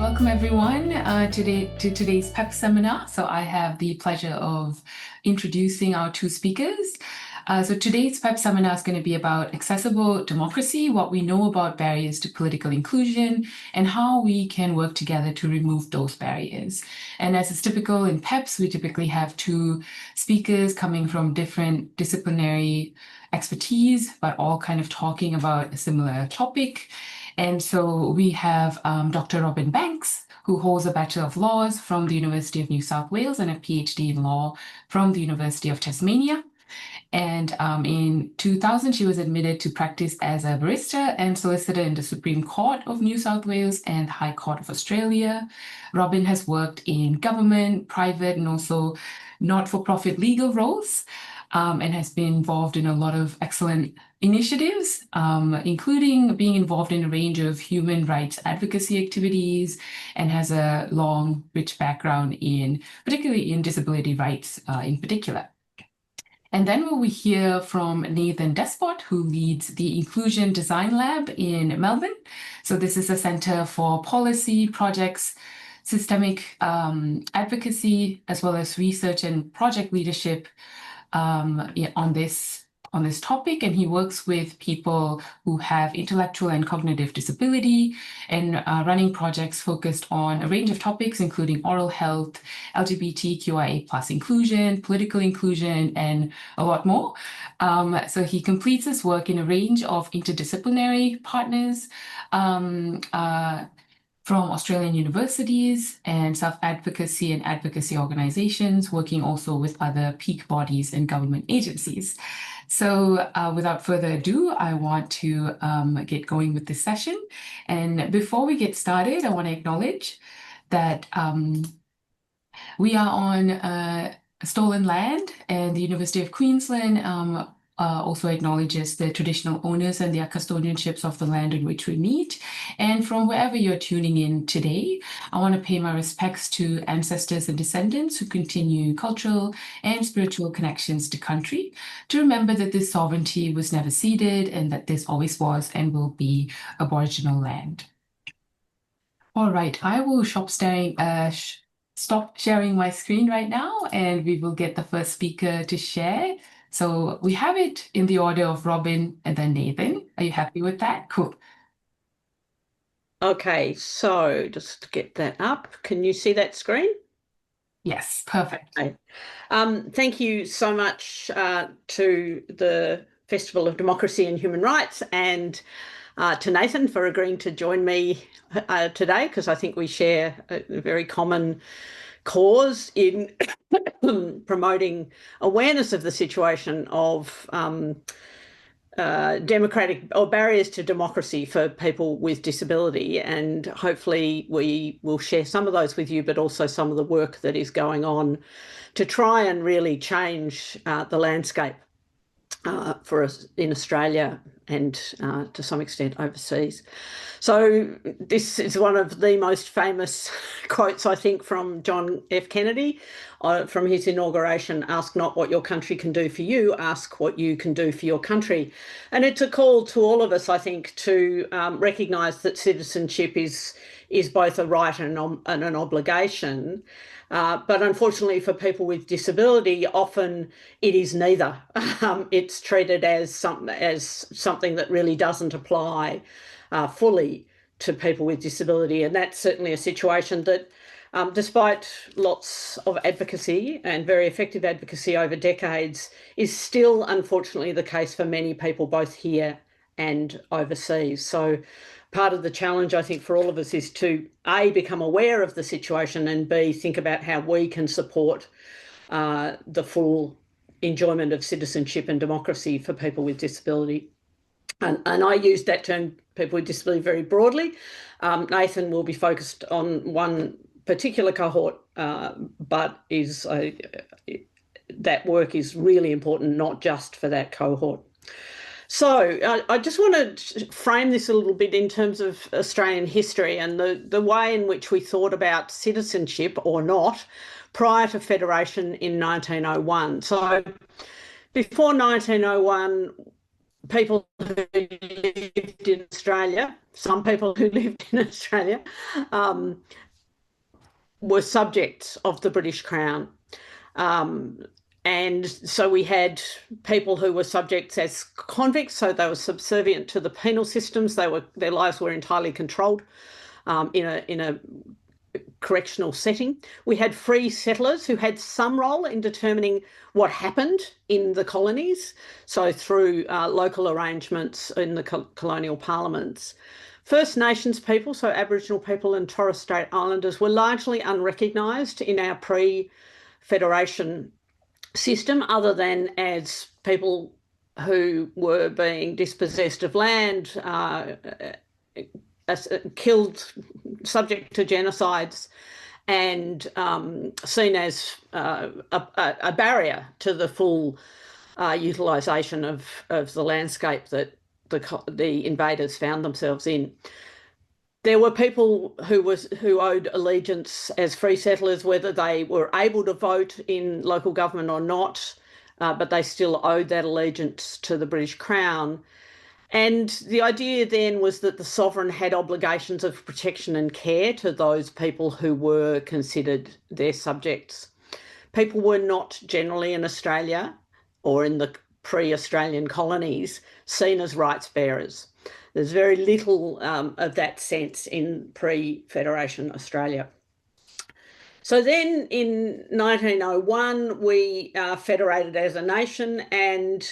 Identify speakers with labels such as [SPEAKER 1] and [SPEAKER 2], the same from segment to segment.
[SPEAKER 1] Welcome everyone to today's PEPSS seminar. So I have the pleasure of introducing our two speakers. So today's PEPSS seminar is going to be about accessible democracy, what we know about barriers to political inclusion, and how we can work together to remove those barriers. And as is typical in PEPSS, we typically have two speakers coming from different disciplinary expertise, but all kind of talking about a similar topic. And so we have Dr. Robin Banks, who holds a Bachelor of Laws from the University of New South Wales and a PhD in Law from the University of Tasmania. And in 2000, she was admitted to practice as a barrister and solicitor in the Supreme Court of New South Wales and High Court of Australia. Robin has worked in government, private, and also not-for-profit legal roles, and has been involved in a lot of excellent initiatives, including being involved in a range of human rights advocacy activities, and has a long, rich background particularly in disability rights in particular. And then we hear from Nathan Despott, who leads the Inclusion Design Lab in Melbourne. So this is a center for policy, projects, systemic advocacy, as well as research and project leadership on this topic, and he works with people who have intellectual and cognitive disability and running projects focused on a range of topics, including oral health, LGBTQIA+ inclusion, political inclusion, and a lot more. So he completes his work in a range of interdisciplinary partners from Australian universities and self-advocacy and advocacy organizations, working also with other peak bodies and government agencies. So without further ado, I want to get going with this session. And before we get started, I want to acknowledge that we are on stolen land, and the University of Queensland also acknowledges the traditional owners and their custodianships of the land in which we meet. And from wherever you're tuning in today, I want to pay my respects to ancestors and descendants who continue cultural and spiritual connections to country, to remember that this sovereignty was never ceded and that this always was and will be Aboriginal land. All right, I will stop sharing my screen right now, and we will get the first speaker to share. So we have it in the order of Robin and then Nathan. Are you happy with that? Cool.
[SPEAKER 2] Okay, so just to get that up, can you see that screen?
[SPEAKER 1] Yes, perfect.
[SPEAKER 2] Okay. Thank you so much to the Festival of Democracy and Human Rights and to Nathan for agreeing to join me today, because I think we share a very common cause in promoting awareness of the situation of democratic or barriers to democracy for people with disability. And hopefully we will share some of those with you, but also some of the work that is going on to try and really change the landscape for us in Australia and to some extent overseas. So this is one of the most famous quotes, I think, from John F. Kennedy from his inauguration: "Ask not what your country can do for you, ask what you can do for your country." And it's a call to all of us, I think, to recognise that citizenship is both a right and an obligation. But unfortunately for people with disability, often it is neither. It's treated as something that really doesn't apply fully to people with disability. And that's certainly a situation that, despite lots of advocacy and very effective advocacy over decades, is still unfortunately the case for many people, both here and overseas. So part of the challenge, I think, for all of us is to A, become aware of the situation, and B, think about how we can support the full enjoyment of citizenship and democracy for people with disability. And I use that term, people with disability, very broadly. Nathan will be focused on one particular cohort, but that work is really important, not just for that cohort. So I just want to frame this a little bit in terms of Australian history and the way in which we thought about citizenship or not prior to federation in 1901. So before 1901, people who lived in Australia, some people who lived in Australia, were subjects of the British Crown. And so we had people who were subjects as convicts, so they were subservient to the penal systems. Their lives were entirely controlled in a correctional setting. We had free settlers who had some role in determining what happened in the colonies, so through local arrangements in the colonial parliaments. First Nations people, so Aboriginal people and Torres Strait Islanders, were largely unrecognised in our pre-Federation system, other than as people who were being dispossessed of land, killed, subject to genocides, and seen as a barrier to the full utilisation of the landscape that the invaders found themselves in. There were people who owed allegiance as free settlers, whether they were able to vote in local government or not, but they still owed that allegiance to the British Crown. And the idea then was that the sovereign had obligations of protection and care to those people who were considered their subjects. People were not generally in Australia or in the pre-Australian colonies seen as rights bearers. There's very little of that sense in pre-Federation Australia. So then in 1901, we federated as a nation, and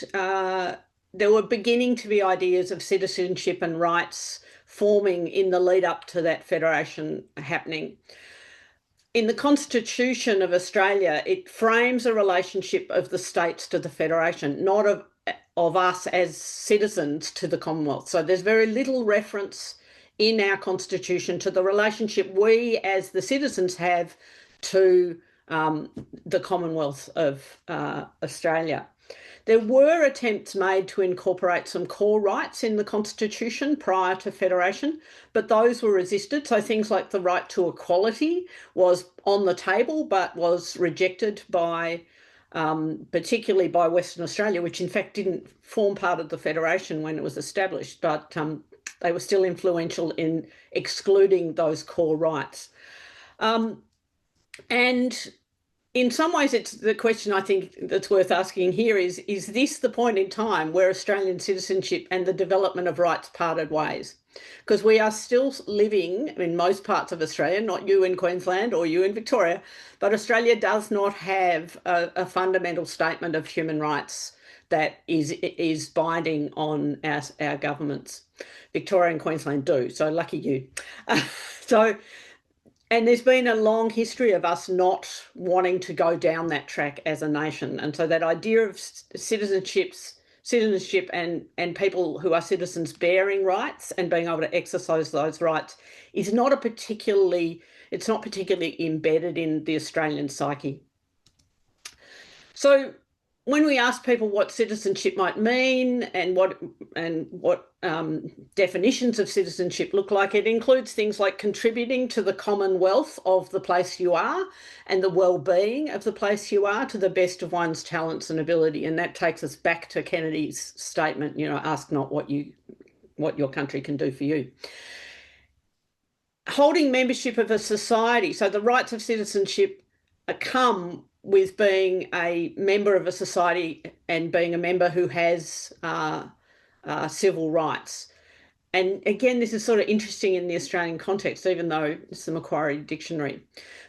[SPEAKER 2] there were beginning to be ideas of citizenship and rights forming in the lead up to that federation happening. In the Constitution of Australia, it frames a relationship of the states to the Federation, not of us as citizens to the Commonwealth. So there's very little reference in our Constitution to the relationship we as the citizens have to the Commonwealth of Australia. There were attempts made to incorporate some core rights in the Constitution prior to Federation, but those were resisted. So things like the right to equality was on the table, but was rejected by, particularly by Western Australia, which in fact didn't form part of the Federation when it was established, but they were still influential in excluding those core rights. And in some ways, it's the question I think that's worth asking here is this the point in time where Australian citizenship and the development of rights parted ways? Because we are still living in most parts of Australia, not you in Queensland or you in Victoria, but Australia does not have a fundamental statement of human rights that is binding on our governments. Victoria and Queensland do, so lucky you. And there's been a long history of us not wanting to go down that track as a nation. And so that idea of citizenship and people who are citizens bearing rights and being able to exercise those rights is not particularly embedded in the Australian psyche. So when we ask people what citizenship might mean and what definitions of citizenship look like, it includes things like contributing to the commonwealth of the place you are and the well-being of the place you are to the best of one's talents and ability. And that takes us back to Kennedy's statement, ask not what your country can do for you. Holding membership of a society, so the rights of citizenship come with being a member of a society and being a member who has civil rights. And again, this is sort of interesting in the Australian context, even though it's the Macquarie Dictionary.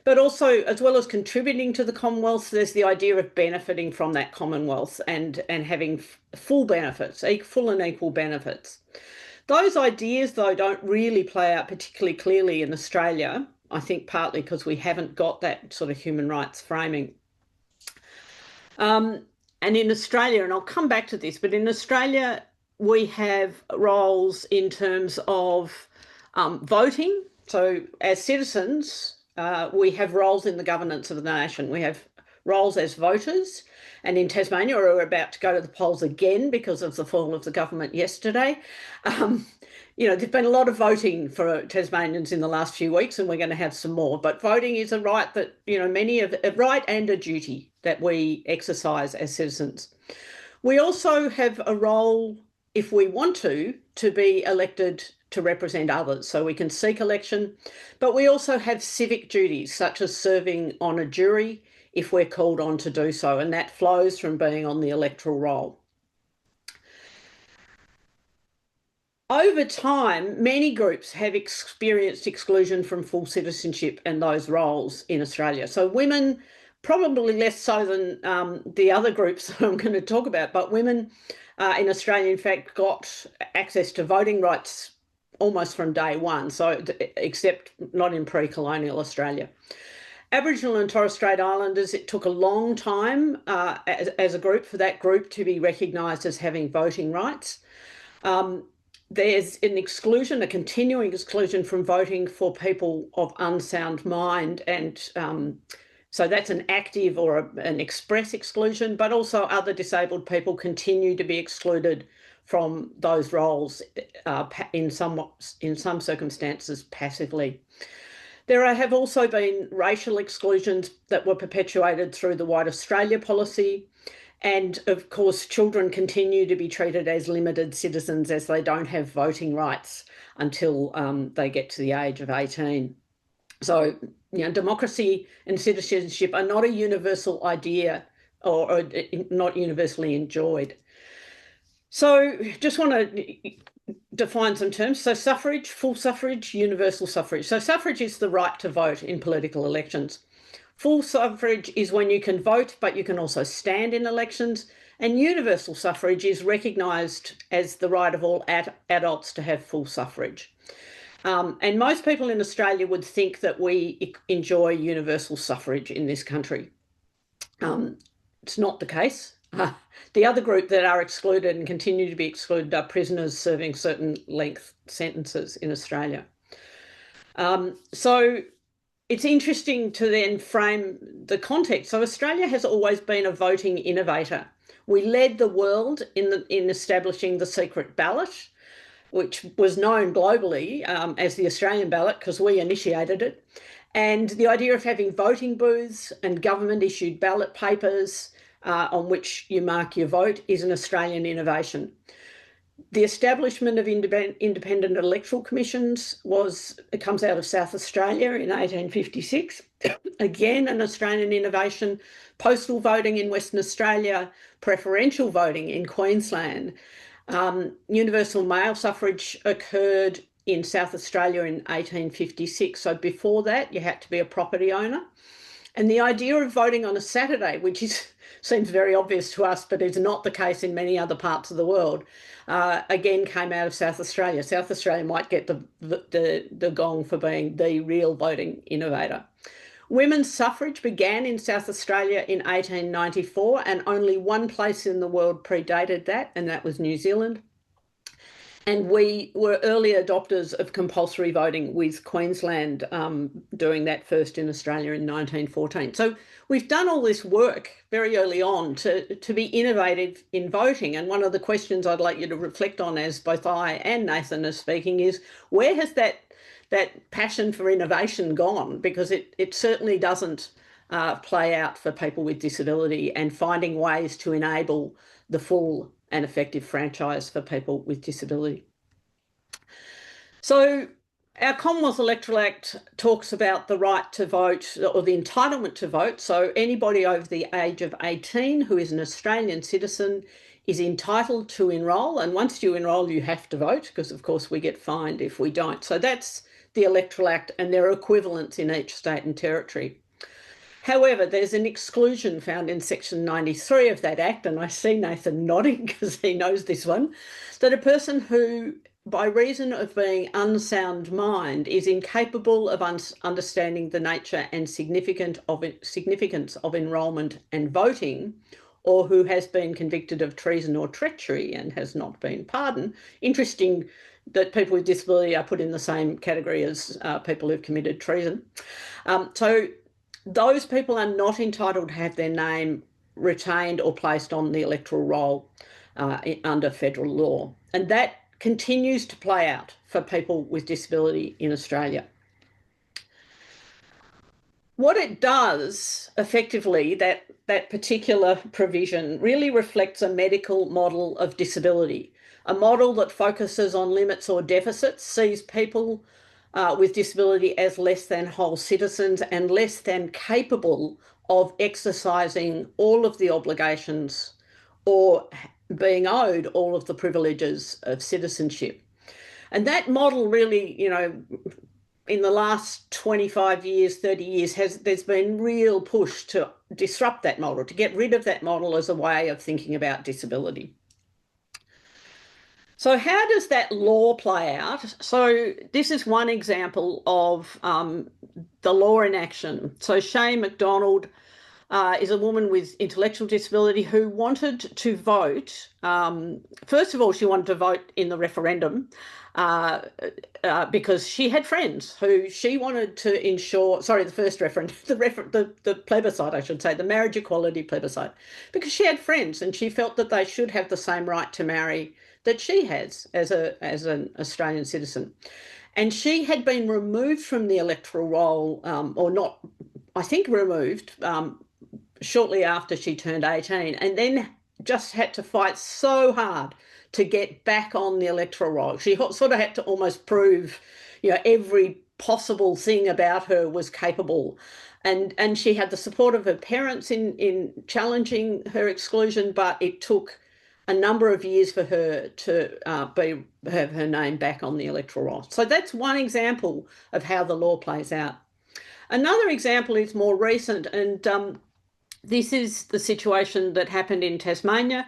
[SPEAKER 2] But also, as well as contributing to the Commonwealth, there's the idea of benefiting from that Commonwealth and having full benefits, full and equal benefits. Those ideas, though, don't really play out particularly clearly in Australia, I think partly because we haven't got that sort of human rights framing. And in Australia, and I'll come back to this, but in Australia, we have roles in terms of voting. So as citizens, we have roles in the governance of the nation. We have roles as voters. And in Tasmania, we're about to go to the polls again because of the fall of the government yesterday. There's been a lot of voting for Tasmanians in the last few weeks, and we're going to have some more. But voting is a right that, a right and a duty that we exercise as citizens. We also have a role if we want to be elected to represent others. So we can seek election, but we also have civic duties, such as serving on a jury if we're called on to do so, and that flows from being on the electoral roll. Over time, many groups have experienced exclusion from full citizenship and those roles in Australia. So women, probably less so than the other groups that I'm going to talk about, but women in Australia, in fact, got access to voting rights almost from day one, so except not in pre-colonial Australia. Aboriginal and Torres Strait Islanders, it took a long time as a group for that group to be recognised as having voting rights. There's an exclusion, a continuing exclusion from voting for people of unsound mind, and so that's an active or an express exclusion, but also other disabled people continue to be excluded from those roles in some circumstances passively. There have also been racial exclusions that were perpetuated through the White Australia policy. And of course, children continue to be treated as limited citizens as they don't have voting rights until they get to the age of 18. So, democracy and citizenship are not a universal idea or not universally enjoyed. So just want to define some terms. So suffrage, full suffrage, universal suffrage. So suffrage is the right to vote in political elections. Full suffrage is when you can vote, but you can also stand in elections. And universal suffrage is recognised as the right of all adults to have full suffrage. And most people in Australia would think that we enjoy universal suffrage in this country. It's not the case. The other group that are excluded and continue to be excluded are prisoners serving certain length sentences in Australia. So it's interesting to then frame the context. So Australia has always been a voting innovator. We led the world in establishing the secret ballot, which was known globally as the Australian ballot because we initiated it. And the idea of having voting booths and government-issued ballot papers on which you mark your vote is an Australian innovation. The establishment of independent electoral commissions comes out of South Australia in 1856. Again, an Australian innovation. Postal voting in Western Australia, preferential voting in Queensland. Universal male suffrage occurred in South Australia in 1856. So before that, you had to be a property owner. And the idea of voting on a Saturday, which seems very obvious to us, but is not the case in many other parts of the world, again came out of South Australia. South Australia might get the gong for being the real voting innovator. Women's suffrage began in South Australia in 1894, and only one place in the world predated that, and that was New Zealand. And we were early adopters of compulsory voting, with Queensland doing that first in Australia in 1914. So we've done all this work very early on to be innovative in voting. And one of the questions I'd like you to reflect on, as both I and Nathan are speaking, is where has that passion for innovation gone? Because it certainly doesn't play out for people with disability, and finding ways to enable the full and effective franchise for people with disability. So our Commonwealth Electoral Act talks about the right to vote, or the entitlement to vote. So anybody over the age of 18 who is an Australian citizen is entitled to enrol. And once you enrol, you have to vote, because of course we get fined if we don't. So that's the Electoral Act, and there are equivalents in each state and territory. However, there's an exclusion found in section 93 of that Act, and I see Nathan nodding because he knows this one, that a person who, by reason of being unsound mind, is incapable of understanding the nature and significance of enrolment and voting, or who has been convicted of treason or treachery and has not been pardoned. Interesting that people with disability are put in the same category as people who've committed treason. So those people are not entitled to have their name retained or placed on the electoral roll under federal law. And that continues to play out for people with disability in Australia. What it does, effectively, that particular provision really reflects a medical model of disability. A model that focuses on limits or deficits sees people with disability as less than whole citizens and less than capable of exercising all of the obligations or being owed all of the privileges of citizenship. And that model really, in the last 25 years, 30 years, there's been real push to disrupt that model, to get rid of that model as a way of thinking about disability. So how does that law play out? So this is one example of the law in action. So Shane McDonald is a woman with intellectual disability who wanted to vote. First of all, she wanted to vote in the referendum because she had friends who she wanted to ensure, sorry, the first referendum, the plebiscite, I should say, the marriage equality plebiscite, because she had friends and she felt that they should have the same right to marry that she has as an Australian citizen. And she had been removed from the electoral roll, or not, I think removed, shortly after she turned 18, and then just had to fight so hard to get back on the electoral roll. She sort of had to almost prove, every possible thing about her was capable. And she had the support of her parents in challenging her exclusion, but it took a number of years for her to have her name back on the electoral roll. So that's one example of how the law plays out. Another example is more recent, and this is the situation that happened in Tasmania.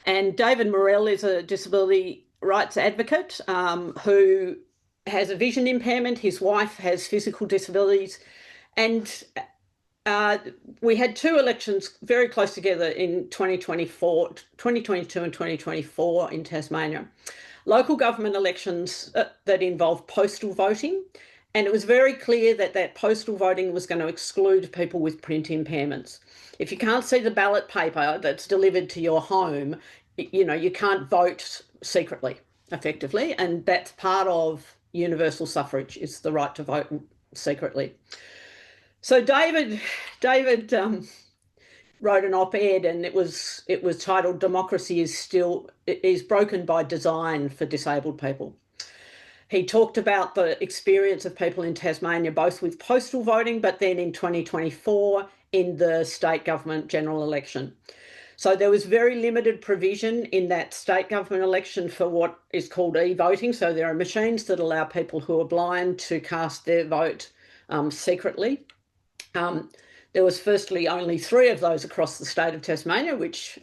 [SPEAKER 2] And David Morrell is a disability rights advocate who has a vision impairment. His wife has physical disabilities. And we had two elections very close together in 2022 and 2024 in Tasmania. Local government elections that involved postal voting. And it was very clear that postal voting was going to exclude people with print impairments. If you can't see the ballot paper that's delivered to your home, you can't vote secretly, effectively. And that's part of universal suffrage, is the right to vote secretly. So David wrote an op-ed, and it was titled "Democracy is broken by design for disabled people." He talked about the experience of people in Tasmania, both with postal voting, but then in 2024 in the state government general election. So there was very limited provision in that state government election for what is called e-voting. So there are machines that allow people who are blind to cast their vote secretly. There was firstly only 3 of those across the state of Tasmania, which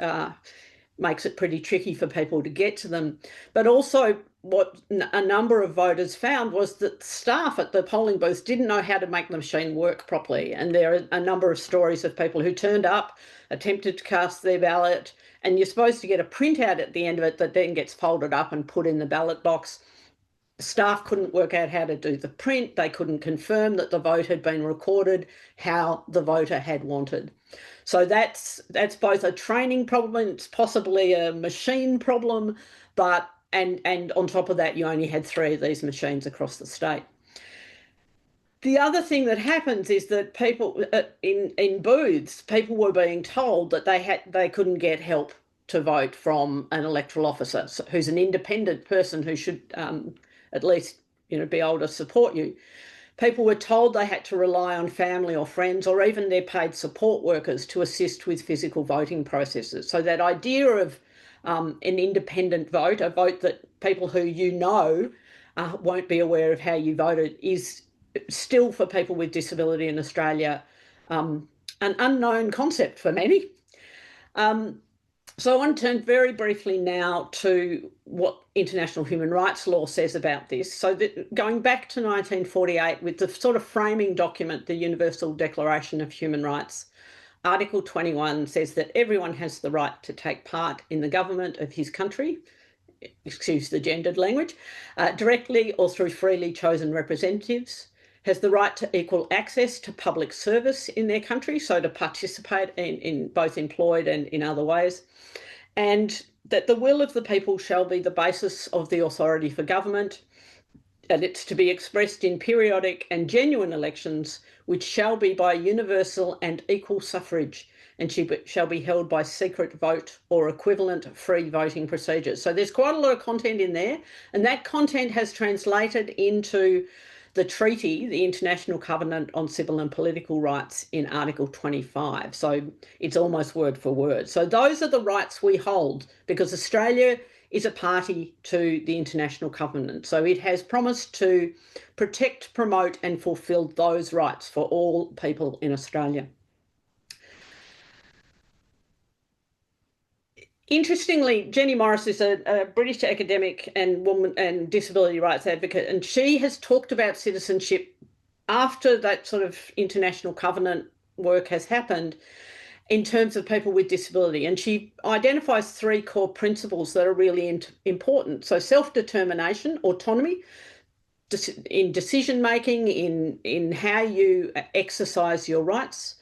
[SPEAKER 2] makes it pretty tricky for people to get to them. But also what a number of voters found was that staff at the polling booths didn't know how to make the machine work properly. And there are a number of stories of people who turned up, attempted to cast their ballot, and you're supposed to get a printout at the end of it that then gets folded up and put in the ballot box. Staff couldn't work out how to do the print. They couldn't confirm that the vote had been recorded how the voter had wanted. So that's both a training problem, it's possibly a machine problem, but and on top of that, you only had 3 of these machines across the state. The other thing that happens is that people in booths, people were being told that they couldn't get help to vote from an electoral officer who's an independent person who should at least be able to support you. People were told they had to rely on family or friends or even their paid support workers to assist with physical voting processes. So that idea of an independent vote, a vote that people who won't be aware of how you voted, is still for people with disability in Australia an unknown concept for many. So I want to turn very briefly now to what international human rights law says about this. So going back to 1948 with the sort of framing document, the Universal Declaration of Human Rights, Article 21 says that everyone has the right to take part in the government of his country, excuse the gendered language, directly or through freely chosen representatives, has the right to equal access to public service in their country, so to participate in both employed and in other ways, and that the will of the people shall be the basis of the authority for government, and it's to be expressed in periodic and genuine elections, which shall be by universal and equal suffrage, and she shall be held by secret vote or equivalent free voting procedures. So there's quite a lot of content in there, and that content has translated into the treaty, the International Covenant on Civil and Political Rights, in Article 25. So it's almost word for word. So those are the rights we hold, because Australia is a party to the International Covenant. So it has promised to protect, promote and fulfil those rights for all people in Australia. Interestingly, Jenny Morris is a British academic and woman and disability rights advocate, and she has talked about citizenship after that sort of international covenant work has happened in terms of people with disability. And she identifies three core principles that are really important. So self-determination, autonomy, in decision-making, in how you exercise your rights.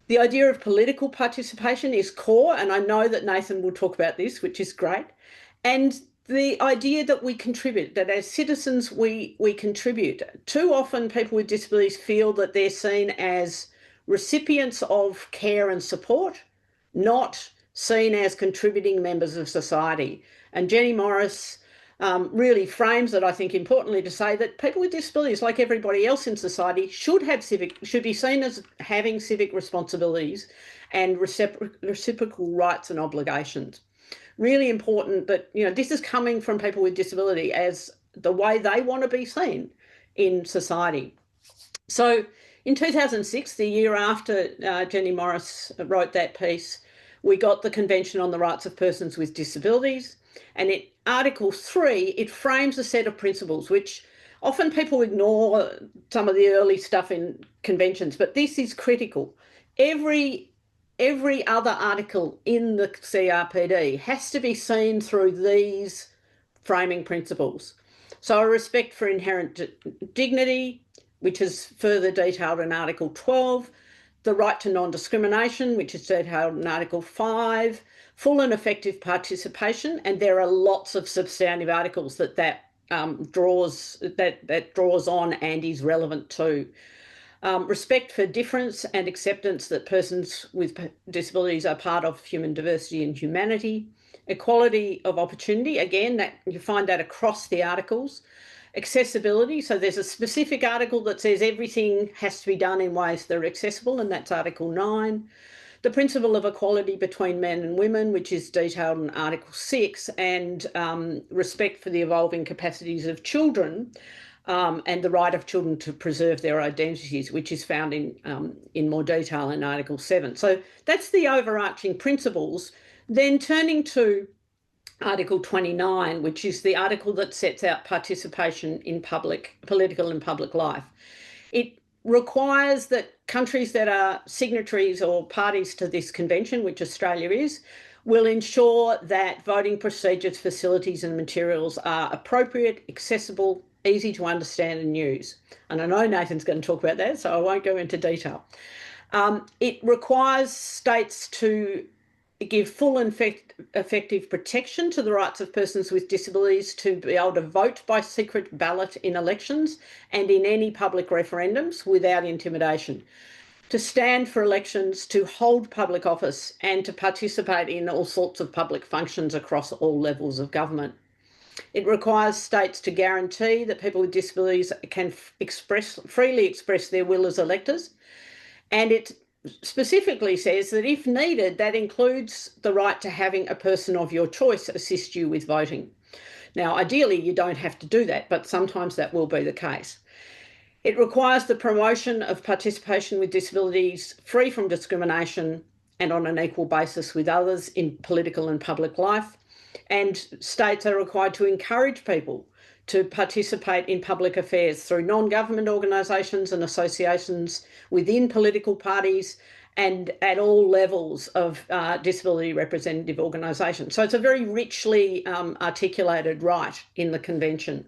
[SPEAKER 2] The idea of political participation is core, and I know that Nathan will talk about this, which is great. And the idea that we contribute, that as citizens we contribute. Too often people with disabilities feel that they're seen as recipients of care and support, not seen as contributing members of society. And Jenny Morris really frames it, I think, importantly, to say that people with disabilities, like everybody else in society, should be seen as having civic responsibilities and reciprocal rights and obligations. Really important that, you know, this is coming from people with disability as the way they want to be seen in society. So in 2006, the year after Jenny Morris wrote that piece, we got the Convention on the Rights of Persons with Disabilities. And in Article 3, it frames a set of principles, which often people ignore some of the early stuff in conventions, but this is critical. Every other article in the CRPD has to be seen through these framing principles. So a respect for inherent dignity, which is further detailed in Article 12, the right to non-discrimination, which is detailed in Article 5, full and effective participation, and there are lots of substantive articles that draws on and is relevant to. Respect for difference and acceptance that persons with disabilities are part of human diversity and humanity. Equality of opportunity, again, that you find that across the articles. Accessibility, so there's a specific article that says everything has to be done in ways that are accessible, and that's Article 9. The principle of equality between men and women, which is detailed in Article 6, and respect for the evolving capacities of children, and the right of children to preserve their identities, which is found in more detail in Article 7. So that's the overarching principles. Then turning to Article 29, which is the article that sets out participation in political and public life. It requires that countries that are signatories or parties to this convention, which Australia is, will ensure that voting procedures, facilities and materials are appropriate, accessible, easy to understand and use. And I know Nathan's going to talk about that, so I won't go into detail. It requires states to give full and effective protection to the rights of persons with disabilities to be able to vote by secret ballot in elections and in any public referendums without intimidation, to stand for elections, to hold public office and to participate in all sorts of public functions across all levels of government. It requires states to guarantee that people with disabilities can freely express their will as electors, and it specifically says that if needed, that includes the right to having a person of your choice assist you with voting. Now, ideally, you don't have to do that, but sometimes that will be the case. It requires the promotion of participation with disabilities free from discrimination and on an equal basis with others in political and public life. And states are required to encourage people to participate in public affairs through non-government organisations and associations within political parties and at all levels of disability representative organisations. So it's a very richly articulated right in the Convention.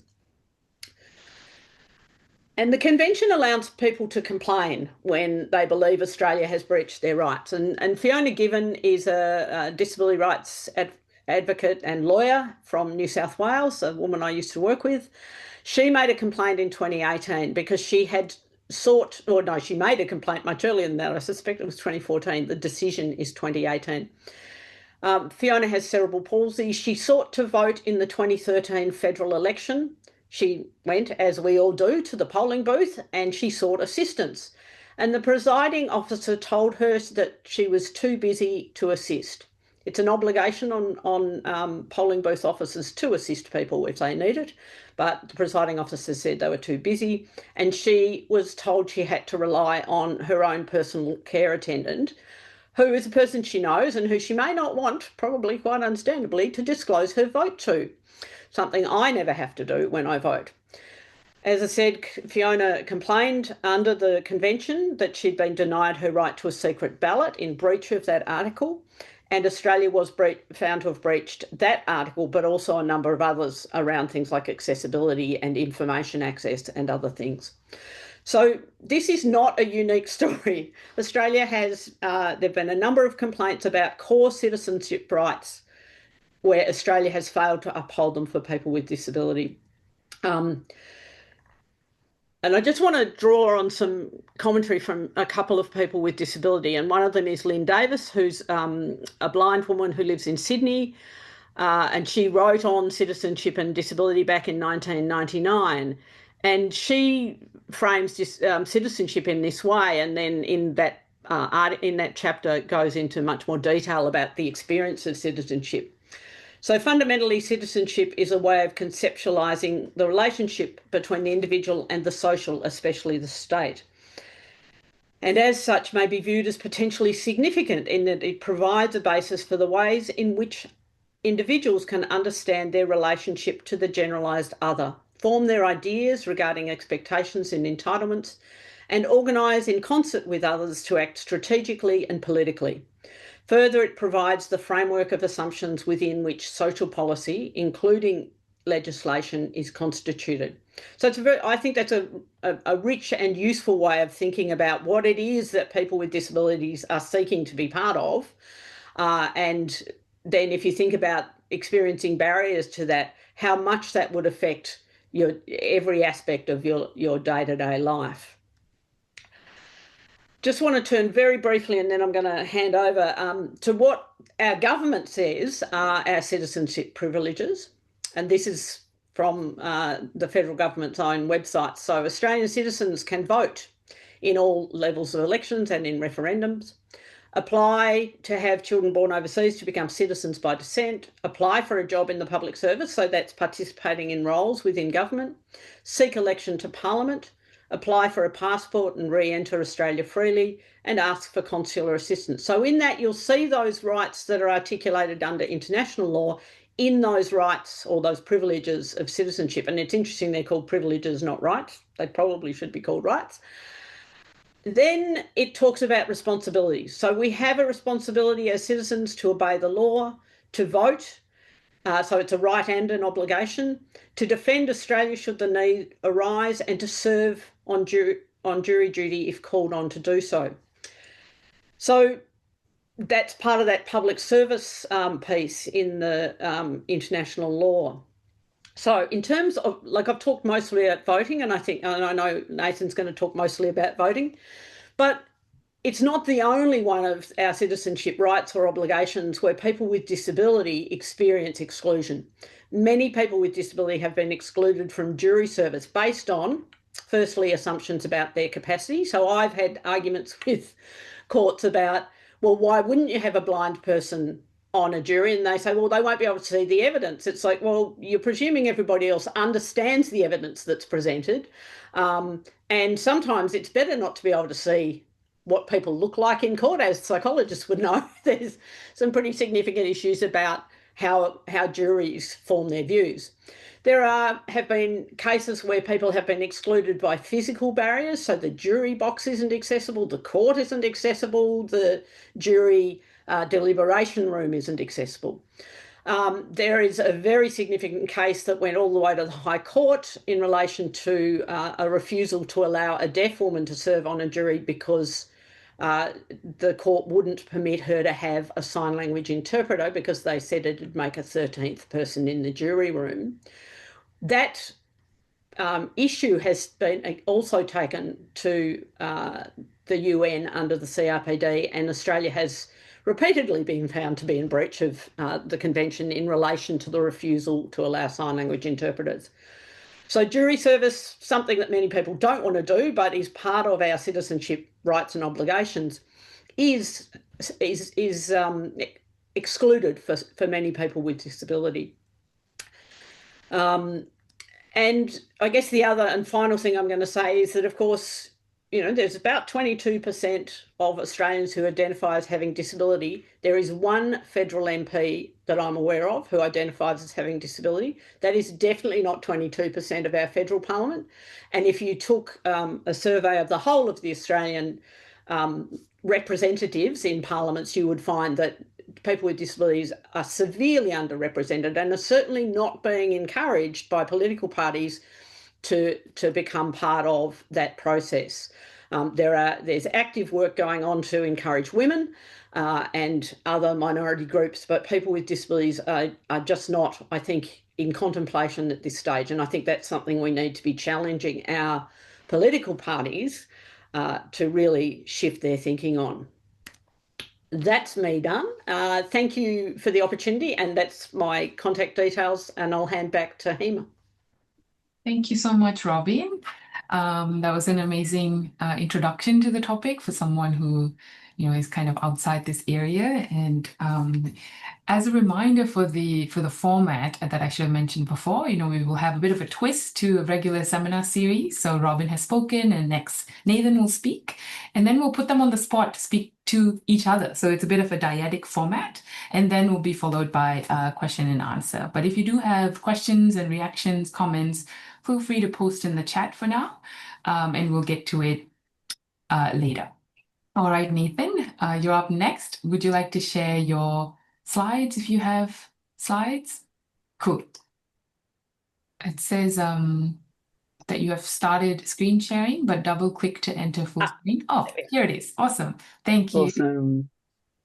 [SPEAKER 2] And the Convention allows people to complain when they believe Australia has breached their rights. And Fiona Given is a disability rights advocate and lawyer from New South Wales, a woman I used to work with. She made a complaint in 2018 because she had she made a complaint much earlier than that. I suspect it was 2014. The decision is 2018. Fiona has cerebral palsy. She sought to vote in the 2013 federal election. She went, as we all do, to the polling booth and she sought assistance. And the presiding officer told her that she was too busy to assist. It's an obligation on polling booth officers to assist people if they need it, but the presiding officer said they were too busy, and she was told she had to rely on her own personal care attendant, who is a person she knows and who she may not want, probably quite understandably, to disclose her vote to, something I never have to do when I vote. As I said, Fiona complained under the convention that she'd been denied her right to a secret ballot in breach of that article, and Australia was found to have breached that article, but also a number of others around things like accessibility and information access and other things. So this is not a unique story. Australia has, there've been a number of complaints about core citizenship rights where Australia has failed to uphold them for people with disability. And I just want to draw on some commentary from a couple of people with disability. And one of them is Lynn Davis, who's a blind woman who lives in Sydney. And she wrote on citizenship and disability back in 1999. And she frames citizenship in this way. And then in that chapter goes into much more detail about the experience of citizenship. So fundamentally, citizenship is a way of conceptualising the relationship between the individual and the social, especially the state. And as such may be viewed as potentially significant in that it provides a basis for the ways in which individuals can understand their relationship to the generalised other, form their ideas regarding expectations and entitlements, and organise in concert with others to act strategically and politically. Further, it provides the framework of assumptions within which social policy, including legislation, is constituted. So I think that's a rich and useful way of thinking about what it is that people with disabilities are seeking to be part of. And then if you think about experiencing barriers to that, how much that would affect every aspect of your day-to-day life. Just want to turn very briefly, and then I'm going to hand over to what our government says are our citizenship privileges. And this is from the federal government's own website. So Australian citizens can vote in all levels of elections and in referendums, apply to have children born overseas to become citizens by descent, apply for a job in the public service, so that's participating in roles within government, seek election to Parliament, apply for a passport and re-enter Australia freely, and ask for consular assistance. So in that, you'll see those rights that are articulated under international law in those rights or those privileges of citizenship. And it's interesting they're called privileges, not rights. They probably should be called rights. Then it talks about responsibilities. So we have a responsibility as citizens to obey the law, to vote, so it's a right and an obligation, to defend Australia should the need arise, and to serve on jury duty if called on to do so. So that's part of that public service piece in the international law. So in terms of, like, I've talked mostly about voting, and I know Nathan's going to talk mostly about voting, but it's not the only one of our citizenship rights or obligations where people with disability experience exclusion. Many people with disability have been excluded from jury service based on, firstly, assumptions about their capacity. So I've had arguments with courts about, well, why wouldn't you have a blind person on a jury? And they say, well, they won't be able to see the evidence. It's like, well, you're presuming everybody else understands the evidence that's presented. And sometimes it's better not to be able to see what people look like in court. As psychologists would know, there's some pretty significant issues about how juries form their views. There have been cases where people have been excluded by physical barriers. So the jury box isn't accessible, the court isn't accessible, the jury deliberation room isn't accessible. There is a very significant case that went all the way to the High Court in relation to a refusal to allow a deaf woman to serve on a jury because the court wouldn't permit her to have a sign language interpreter because they said it'd make a 13th person in the jury room. That issue has been also taken to the UN under the CRPD, and Australia has repeatedly been found to be in breach of the convention in relation to the refusal to allow sign language interpreters. So jury service, something that many people don't want to do, but is part of our citizenship rights and obligations, is excluded for many people with disability. And I guess the other and final thing I'm going to say is that, of course, there's about 22% of Australians who identify as having disability. There is one federal MP that I'm aware of who identifies as having disability. That is definitely not 22% of our federal parliament. And if you took a survey of the whole of the Australian representatives in parliaments, you would find that people with disabilities are severely underrepresented and are certainly not being encouraged by political parties to become part of that process. There's active work going on to encourage women and other minority groups, but people with disabilities are just not, I think, in contemplation at this stage. And I think that's something we need to be challenging our political parties to really shift their thinking on. That's me done. Thank you for the opportunity, and that's my contact details, and I'll hand back to Hema.
[SPEAKER 1] Thank you so much, Robin. That was an amazing introduction to the topic for someone who, is kind of outside this area. And as a reminder for the format that I should have mentioned before, we will have a bit of a twist to a regular seminar series. So Robin has spoken, and next Nathan will speak, and then we'll put them on the spot to speak to each other. So it's a bit of a dyadic format, and then will be followed by a question and answer. But if you do have questions and reactions, comments, feel free to post in the chat for now, and we'll get to it later. All right, Nathan, you're up next. Would you like to share your slides if you have slides? Cool. It says that you have started screen sharing, but double click to enter full screen. Oh, here it is. Awesome. Thank you.
[SPEAKER 3] Awesome.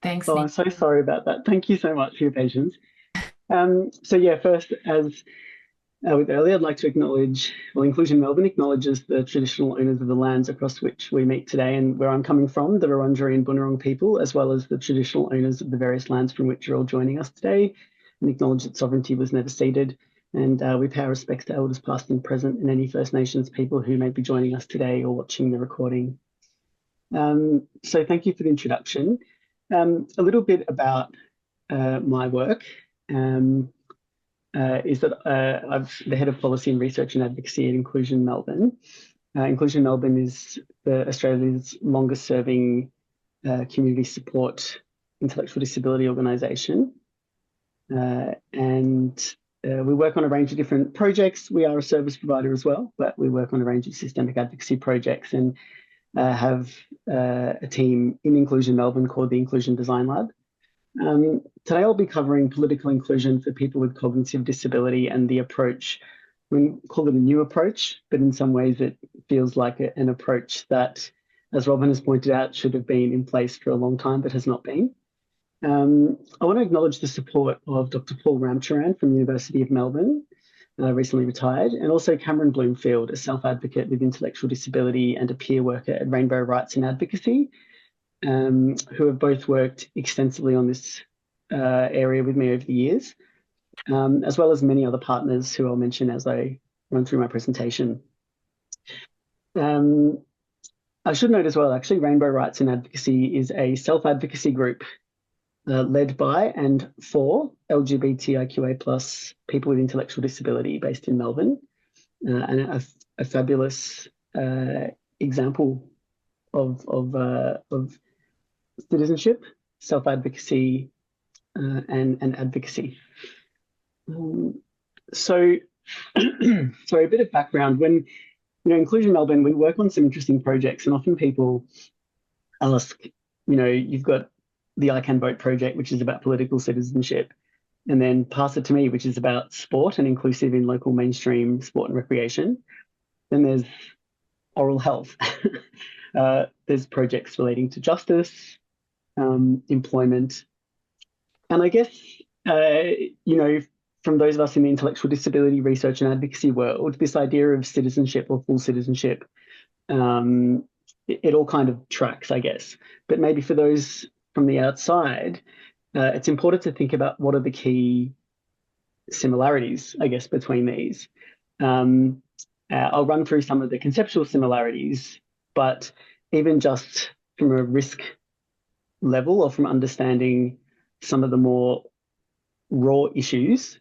[SPEAKER 1] Thanks,
[SPEAKER 3] Well,
[SPEAKER 1] Nathan.
[SPEAKER 3] I'm so sorry about that. Thank you so much for your patience. So yeah, first, as with earlier, I'd like to acknowledge, Inclusion Melbourne acknowledges the traditional owners of the lands across which we meet today and where I'm coming from, the Wurundjeri and Bunurong people, as well as the traditional owners of the various lands from which you're all joining us today, and acknowledge that sovereignty was never ceded. And we pay our respects to elders past and present and any First Nations people who may be joining us today or watching the recording. So thank you for the introduction. A little bit about my work. Is that I'm the head of policy and research and advocacy at Inclusion Melbourne. Inclusion Melbourne is Australia's longest serving community support intellectual disability organisation. And we work on a range of different projects. We are a service provider as well, but we work on a range of systemic advocacy projects and have a team in Inclusion Melbourne called the Inclusion Design Lab. Today I'll be covering political inclusion for people with cognitive disability and the approach. We call it a new approach, but in some ways it feels like an approach that, as Robin has pointed out, should have been in place for a long time, but has not been. I want to acknowledge the support of Dr. Paul Ramcharan from the University of Melbourne, recently retired, and also Cameron Bloomfield, a self-advocate with intellectual disability and a peer worker at Rainbow Rights and Advocacy, who have both worked extensively on this area with me over the years, as well as many other partners who I'll mention as I run through my presentation. I should note as well, actually, Rainbow Rights and Advocacy is a self-advocacy group led by and for LGBTIQA+ people with intellectual disability based in Melbourne, and a fabulous example of citizenship, self-advocacy, and advocacy. So a bit of background. When Inclusion Melbourne, we work on some interesting projects, and often people ask, you've got the I Can Vote project, which is about political citizenship, and then Pass It To Me, which is about sport and inclusive in local mainstream sport and recreation. Then there's oral health. There's projects relating to justice, from those of us in the intellectual disability research and advocacy world, this idea of citizenship or full citizenship, it all kind of tracks, I guess. But maybe for those from the outside, it's important to think about what are the key similarities, I guess, between these. I'll run through some of the conceptual similarities, but even just from a risk level or from understanding some of the more raw issues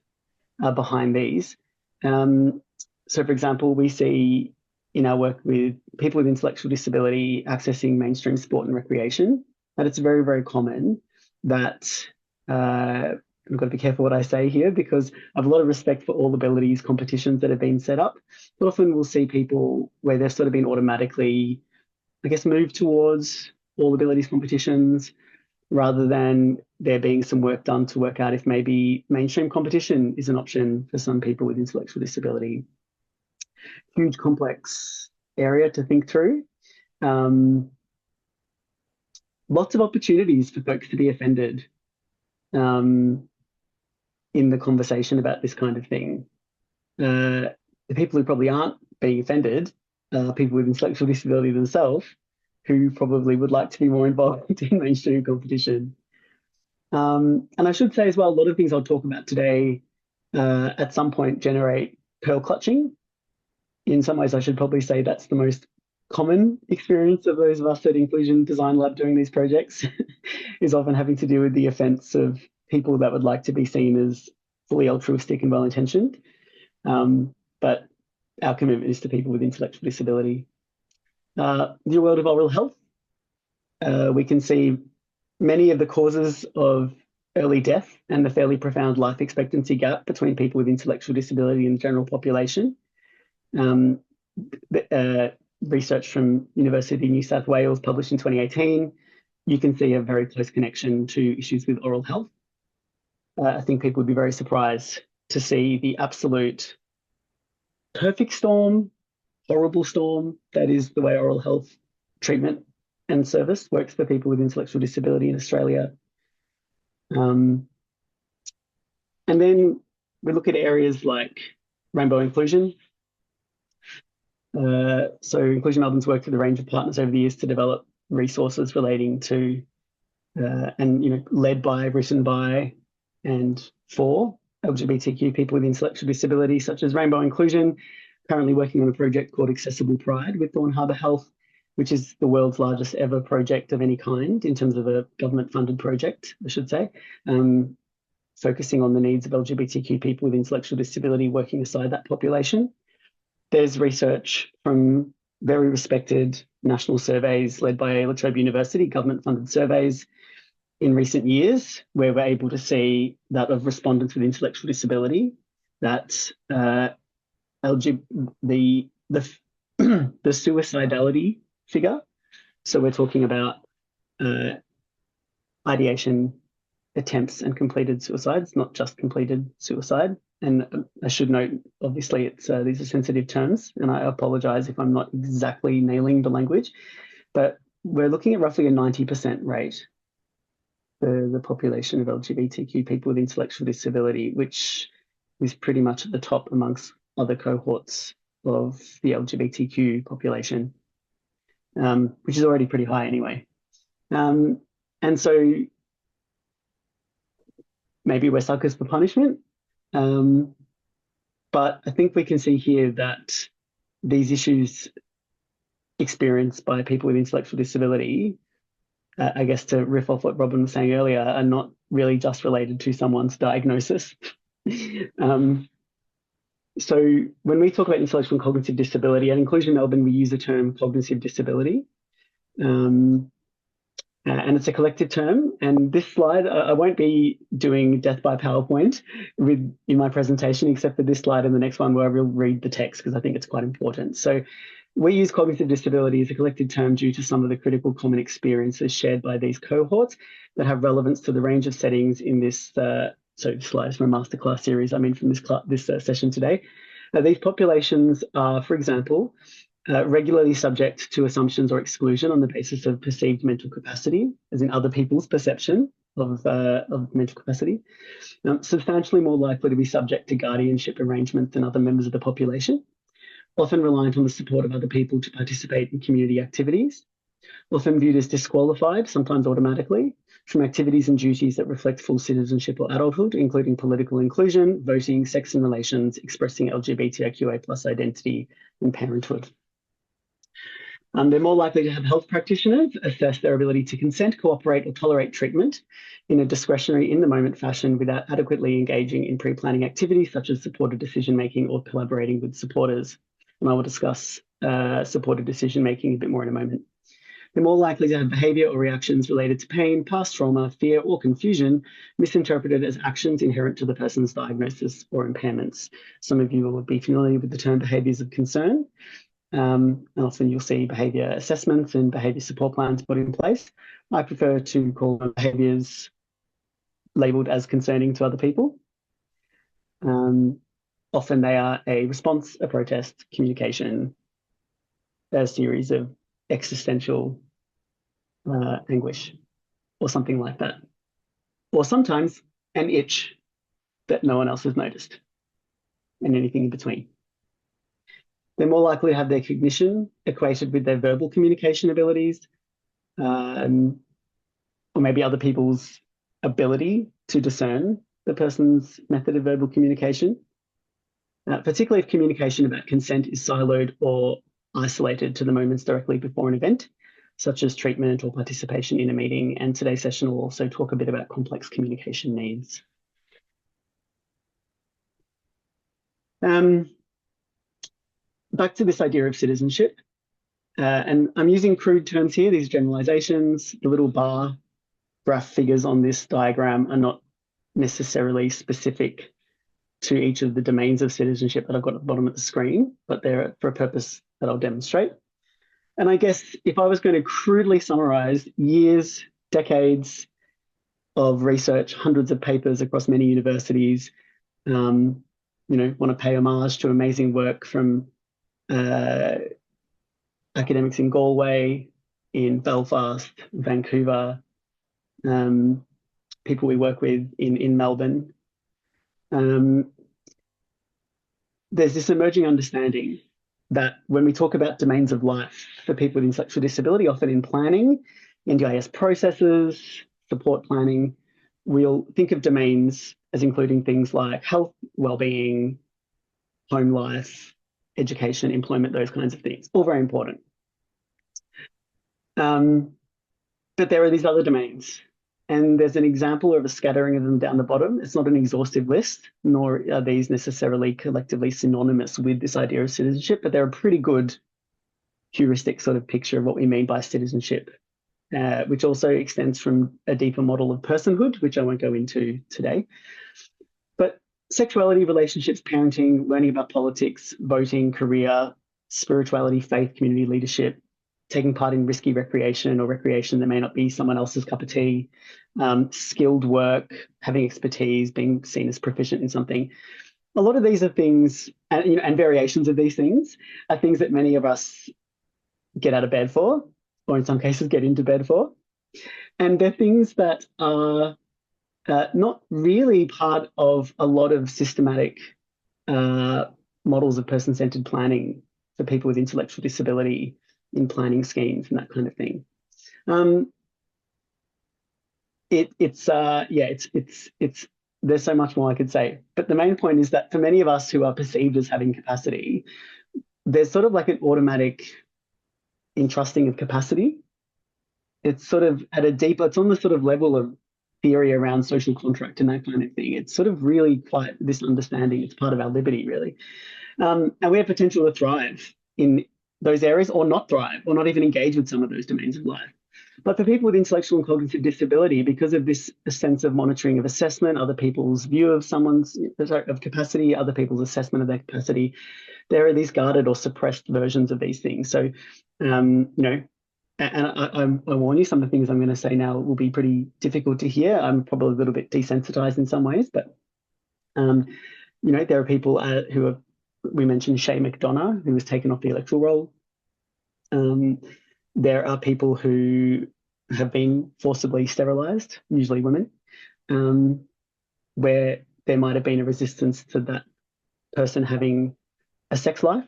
[SPEAKER 3] behind these. So, for example, we see in our work with people with intellectual disability accessing mainstream sport and recreation, that it's very, very common that I've got to be careful what I say here because I have a lot of respect for all abilities competitions that have been set up. But often we'll see people where they've sort of been automatically, I guess, moved towards all abilities competitions rather than there being some work done to work out if maybe mainstream competition is an option for some people with intellectual disability. Huge complex area to think through. Lots of opportunities for folks to be offended in the conversation about this kind of thing. The people who probably aren't being offended are people with intellectual disability themselves who probably would like to be more involved in mainstream competition. And I should say as well, a lot of things I'll talk about today at some point generate pearl clutching. In some ways, I should probably say that's the most common experience of those of us at Inclusion Design Lab doing these projects is often having to do with the offence of people that would like to be seen as fully altruistic and well-intentioned. But our commitment is to people with intellectual disability. The world of oral health, we can see many of the causes of early death and the fairly profound life expectancy gap between people with intellectual disability and the general population. Research from University of New South Wales published in 2018, you can see a very close connection to issues with oral health. I think people would be very surprised to see the absolute perfect storm, horrible storm that is the way oral health treatment and service works for people with intellectual disability in Australia. And then we look at areas like rainbow inclusion. So Inclusion Melbourne's worked with a range of partners over the years to develop resources relating to and led by, written by, and for LGBTQ people with intellectual disability, such as rainbow inclusion. Currently working on a project called Accessible Pride with Thorn Harbour Health, which is the world's largest ever project of any kind in terms of a government-funded project, I should say, focusing on the needs of LGBTQ people with intellectual disability, working aside that population. There's research from very respected national surveys led by La Trobe University, government-funded surveys in recent years, where we're able to see that of respondents with intellectual disability, that the suicidality figure. So we're talking about ideation, attempts, and completed suicides, not just completed suicide. And I should note, obviously, these are sensitive terms, and I apologise if I'm not exactly nailing the language, but we're looking at roughly a 90% rate for the population of LGBTQ people with intellectual disability, which is pretty much at the top amongst other cohorts of the LGBTQ population, which is already pretty high anyway. And so maybe we're suckers for punishment. But I think we can see here that these issues experienced by people with intellectual disability, I guess to riff off what Robin was saying earlier, are not really just related to someone's diagnosis. So when we talk about intellectual and cognitive disability, at Inclusion Melbourne, we use the term cognitive disability. And it's a collective term. And this slide, I won't be doing death by PowerPoint in my presentation, except for this slide and the next one where I will read the text because I think it's quite important. So we use cognitive disability as a collective term due to some of the critical common experiences shared by these cohorts that have relevance to the range of settings in this, so this slide is from a masterclass series, from this session today. These populations are, for example, regularly subject to assumptions or exclusion on the basis of perceived mental capacity, as in other people's perception of mental capacity, substantially more likely to be subject to guardianship arrangements than other members of the population, often reliant on the support of other people to participate in community activities, often viewed as disqualified, sometimes automatically, from activities and duties that reflect full citizenship or adulthood, including political inclusion, voting, sex and relations, expressing LGBTIQA+ identity, and parenthood. They're more likely to have health practitioners assess their ability to consent, cooperate, or tolerate treatment in a discretionary, in-the-moment fashion without adequately engaging in pre-planning activities such as supported decision-making or collaborating with supporters. And I will discuss supported decision-making a bit more in a moment. They're more likely to have behaviour or reactions related to pain, past trauma, fear, or confusion, misinterpreted as actions inherent to the person's diagnosis or impairments. Some of you will be familiar with the term behaviours of concern. And often you'll see behaviour assessments and behaviour support plans put in place. I prefer to call them behaviours labelled as concerning to other people. Often they are a response, a protest, communication, a series of existential anguish or something like that. Or sometimes an itch that no one else has noticed, and anything in between. They're more likely to have their cognition equated with their verbal communication abilities, or maybe other people's ability to discern the person's method of verbal communication, particularly if communication about consent is siloed or isolated to the moments directly before an event, such as treatment or participation in a meeting. And today's session will also talk a bit about complex communication needs. Back to this idea of citizenship, and I'm using crude terms here, these generalizations. The little bar graph figures on this diagram are not necessarily specific to each of the domains of citizenship that I've got at the bottom of the screen, but they're for a purpose that I'll demonstrate. And I guess if I was going to crudely summarize years, decades of research, hundreds of papers across many universities, want to pay homage to amazing work from academics in Galway, in Belfast, Vancouver, people we work with in Melbourne. There's this emerging understanding that when we talk about domains of life for people with intellectual disability, often in planning, NDIS processes, support planning, we'll think of domains as including things like health, well-being, home life, education, employment, those kinds of things, all very important. But there are these other domains, and there's an example of a scattering of them down the bottom. It's not an exhaustive list, nor are these necessarily collectively synonymous with this idea of citizenship, but they're a pretty good heuristic sort of picture of what we mean by citizenship, which also extends from a deeper model of personhood, which I won't go into today. But sexuality, relationships, parenting, learning about politics, voting, career, spirituality, faith, community leadership, taking part in risky recreation or recreation that may not be someone else's cup of tea, skilled work, having expertise, being seen as proficient in something. A lot of these are things, and variations of these things, are things that many of us get out of bed for, or in some cases get into bed for. And they're things that are not really part of a lot of systematic models of person-centered planning for people with intellectual disability in planning schemes and that kind of thing. There's so much more I could say, but the main point is that for many of us who are perceived as having capacity, there's sort of like an automatic entrusting of capacity. It's sort of at a deeper, it's on the sort of level of theory around social contract and that kind of thing. It's sort of really quite this understanding. It's part of our liberty, really. And we have potential to thrive in those areas, or not thrive, or not even engage with some of those domains of life. But for people with intellectual and cognitive disability, because of this sense of monitoring of assessment, other people's view of of capacity, other people's assessment of their capacity, there are these guarded or suppressed versions of these things. So, and I warn you, some of the things I'm going to say now will be pretty difficult to hear. I'm probably a little bit desensitized in some ways, but, there are people who are, we mentioned Shay McDonough, who was taken off the electoral roll. There are people who have been forcibly sterilised, usually women, where there might have been a resistance to that person having a sex life.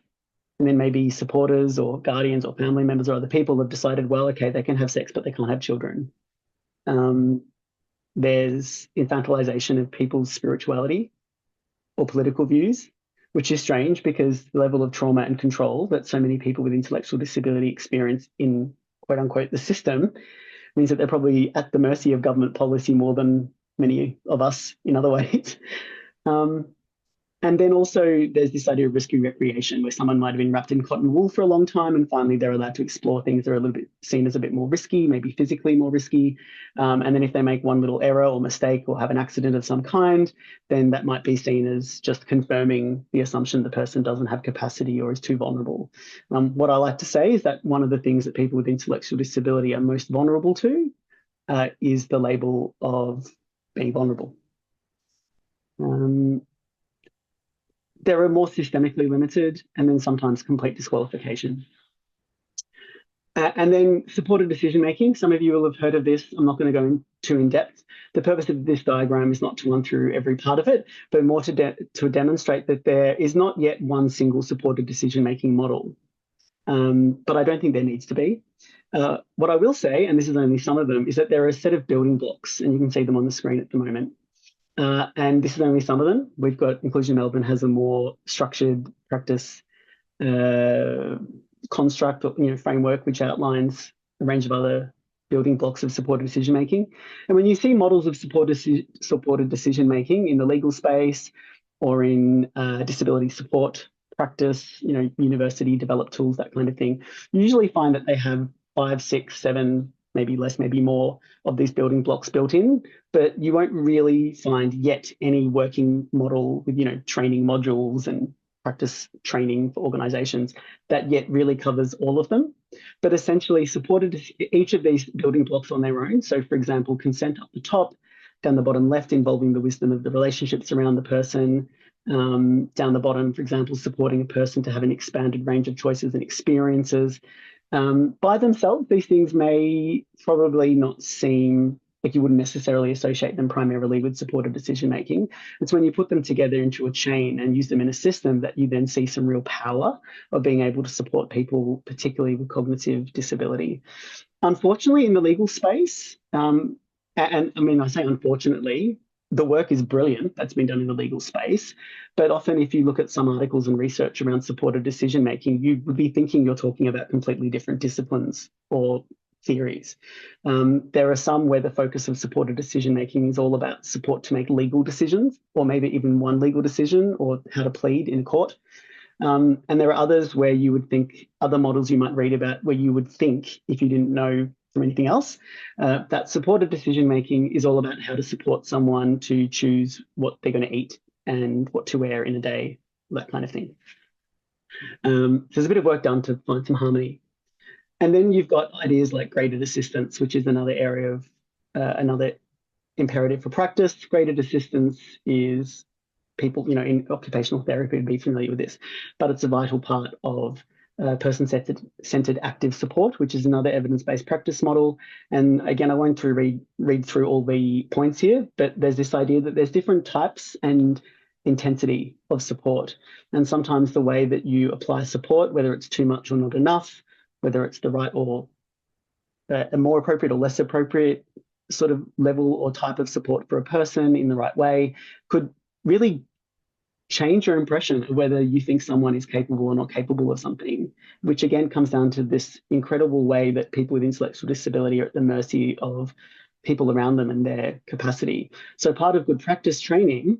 [SPEAKER 3] And then maybe supporters or guardians or family members or other people have decided, well, okay, they can have sex, but they can't have children. There's infantilization of people's spirituality or political views, which is strange because the level of trauma and control that so many people with intellectual disability experience in, quote unquote, the system means that they're probably at the mercy of government policy more than many of us in other ways. And then also there's this idea of risky recreation where someone might have been wrapped in cotton wool for a long time and finally they're allowed to explore things that are a little bit seen as a bit more risky, maybe physically more risky. And then if they make one little error or mistake or have an accident of some kind, then that might be seen as just confirming the assumption the person doesn't have capacity or is too vulnerable. What I like to say is that one of the things that people with intellectual disability are most vulnerable to is the label of being vulnerable. There are more systemically limited and then sometimes complete disqualification. And then supported decision-making. Some of you will have heard of this. I'm not going to go too in depth. The purpose of this diagram is not to run through every part of it, but more to demonstrate that there is not yet one single supported decision-making model. But I don't think there needs to be. What I will say, and this is only some of them, is that there are a set of building blocks, and you can see them on the screen at the moment. And this is only some of them. We've got Inclusion Melbourne has a more structured practice construct or framework which outlines a range of other building blocks of supported decision making. And when you see models of supported decision making in the legal space or in disability support practice, university developed tools, that kind of thing, you usually find that they have 5, 6, 7, maybe less, maybe more of these building blocks built in, but you won't really find yet any working model with, training modules and practice training for organizations that yet really covers all of them. But essentially supported each of these building blocks on their own. So for example, consent up the top, down the bottom left, involving the wisdom of the relationships around the person, down the bottom, for example, supporting a person to have an expanded range of choices and experiences. By themselves, these things may probably not seem like you wouldn't necessarily associate them primarily with supported decision making. It's when you put them together into a chain and use them in a system that you then see some real power of being able to support people, particularly with cognitive disability. Unfortunately, in the legal space, and I mean, I say unfortunately, the work is brilliant that's been done in the legal space, but often if you look at some articles and research around supported decision making, you would be thinking you're talking about completely different disciplines or theories. There are some where the focus of supported decision making is all about support to make legal decisions, or maybe even one legal decision, or how to plead in court. And there are others where you would think, other models you might read about, where you would think, if you didn't know from anything else, that supported decision making is all about how to support someone to choose what they're going to eat and what to wear in a day, that kind of thing. So there's a bit of work done to find some harmony. And then you've got ideas like graded assistance, which is another area of another imperative for practice. Graded assistance is people, in occupational therapy would be familiar with this, but it's a vital part of person-centered active support, which is another evidence-based practice model. And again, I won't read through all the points here, but there's this idea that there's different types and intensity of support. And sometimes the way that you apply support, whether it's too much or not enough, whether it's the right or a more appropriate or less appropriate sort of level or type of support for a person in the right way, could really change your impression of whether you think someone is capable or not capable of something, which again comes down to this incredible way that people with intellectual disability are at the mercy of people around them and their capacity. So part of good practice training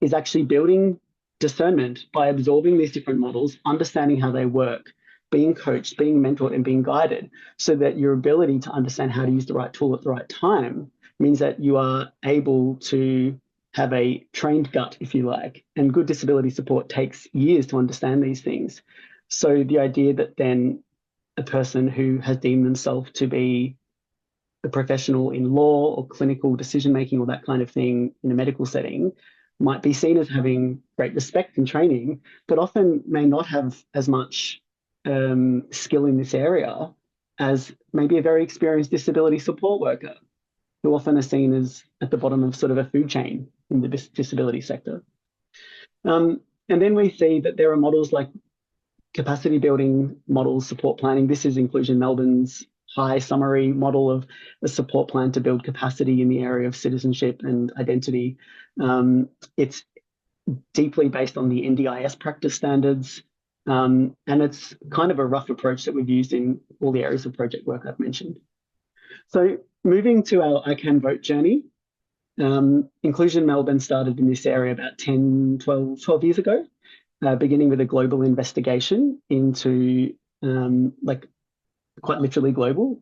[SPEAKER 3] is actually building discernment by absorbing these different models, understanding how they work, being coached, being mentored, and being guided, so that your ability to understand how to use the right tool at the right time means that you are able to have a trained gut, if you like. And good disability support takes years to understand these things. So the idea that then a person who has deemed themselves to be a professional in law or clinical decision-making or that kind of thing in a medical setting might be seen as having great respect and training, but often may not have as much skill in this area as maybe a very experienced disability support worker, who often are seen as at the bottom of sort of a food chain in the disability sector. And then we see that there are models like capacity building models, support planning. This is Inclusion Melbourne's high summary model of a support plan to build capacity in the area of citizenship and identity. It's deeply based on the NDIS practice standards. And it's kind of a rough approach that we've used in all the areas of project work I've mentioned. So moving to our I Can Vote journey, Inclusion Melbourne started in this area about 12 years ago, beginning with a global investigation into, like quite literally global.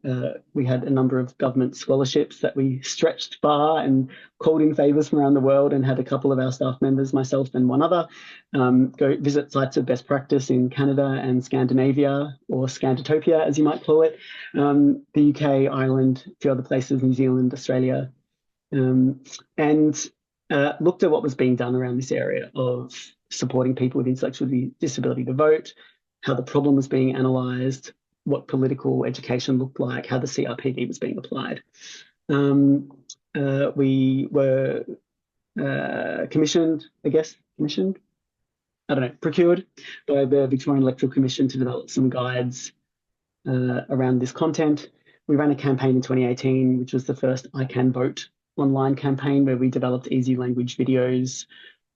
[SPEAKER 3] We had a number of government scholarships that we stretched far and called in favours from around the world, and had a couple of our staff members, myself and one other, go visit sites of best practice in Canada and Scandinavia, or Scanditopia as you might call it, the UK, Ireland, a few other places, New Zealand, Australia, and looked at what was being done around this area of supporting people with intellectual disability to vote, how the problem was being analysed, what political education looked like, how the CRPD was being applied. We were procured by the Victorian Electoral Commission to develop some guides around this content. We ran a campaign in 2018, which was the first I Can Vote online campaign, where we developed easy language videos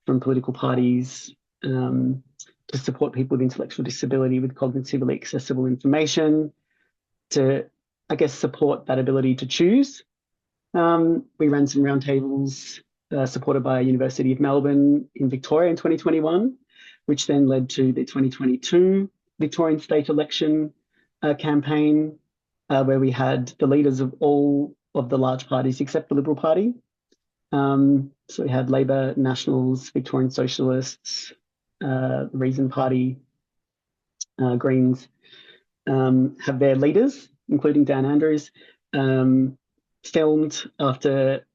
[SPEAKER 3] from political parties to support people with intellectual disability with cognitively accessible information, to, I guess, support that ability to choose. We ran some roundtables supported by University of Melbourne in Victoria in 2021, which then led to the 2022 Victorian state election campaign, where we had the leaders of all of the large parties except the Liberal Party. So we had Labor, Nationals, Victorian Socialists, the Reason Party, Greens, have their leaders, including Dan Andrews, filmed after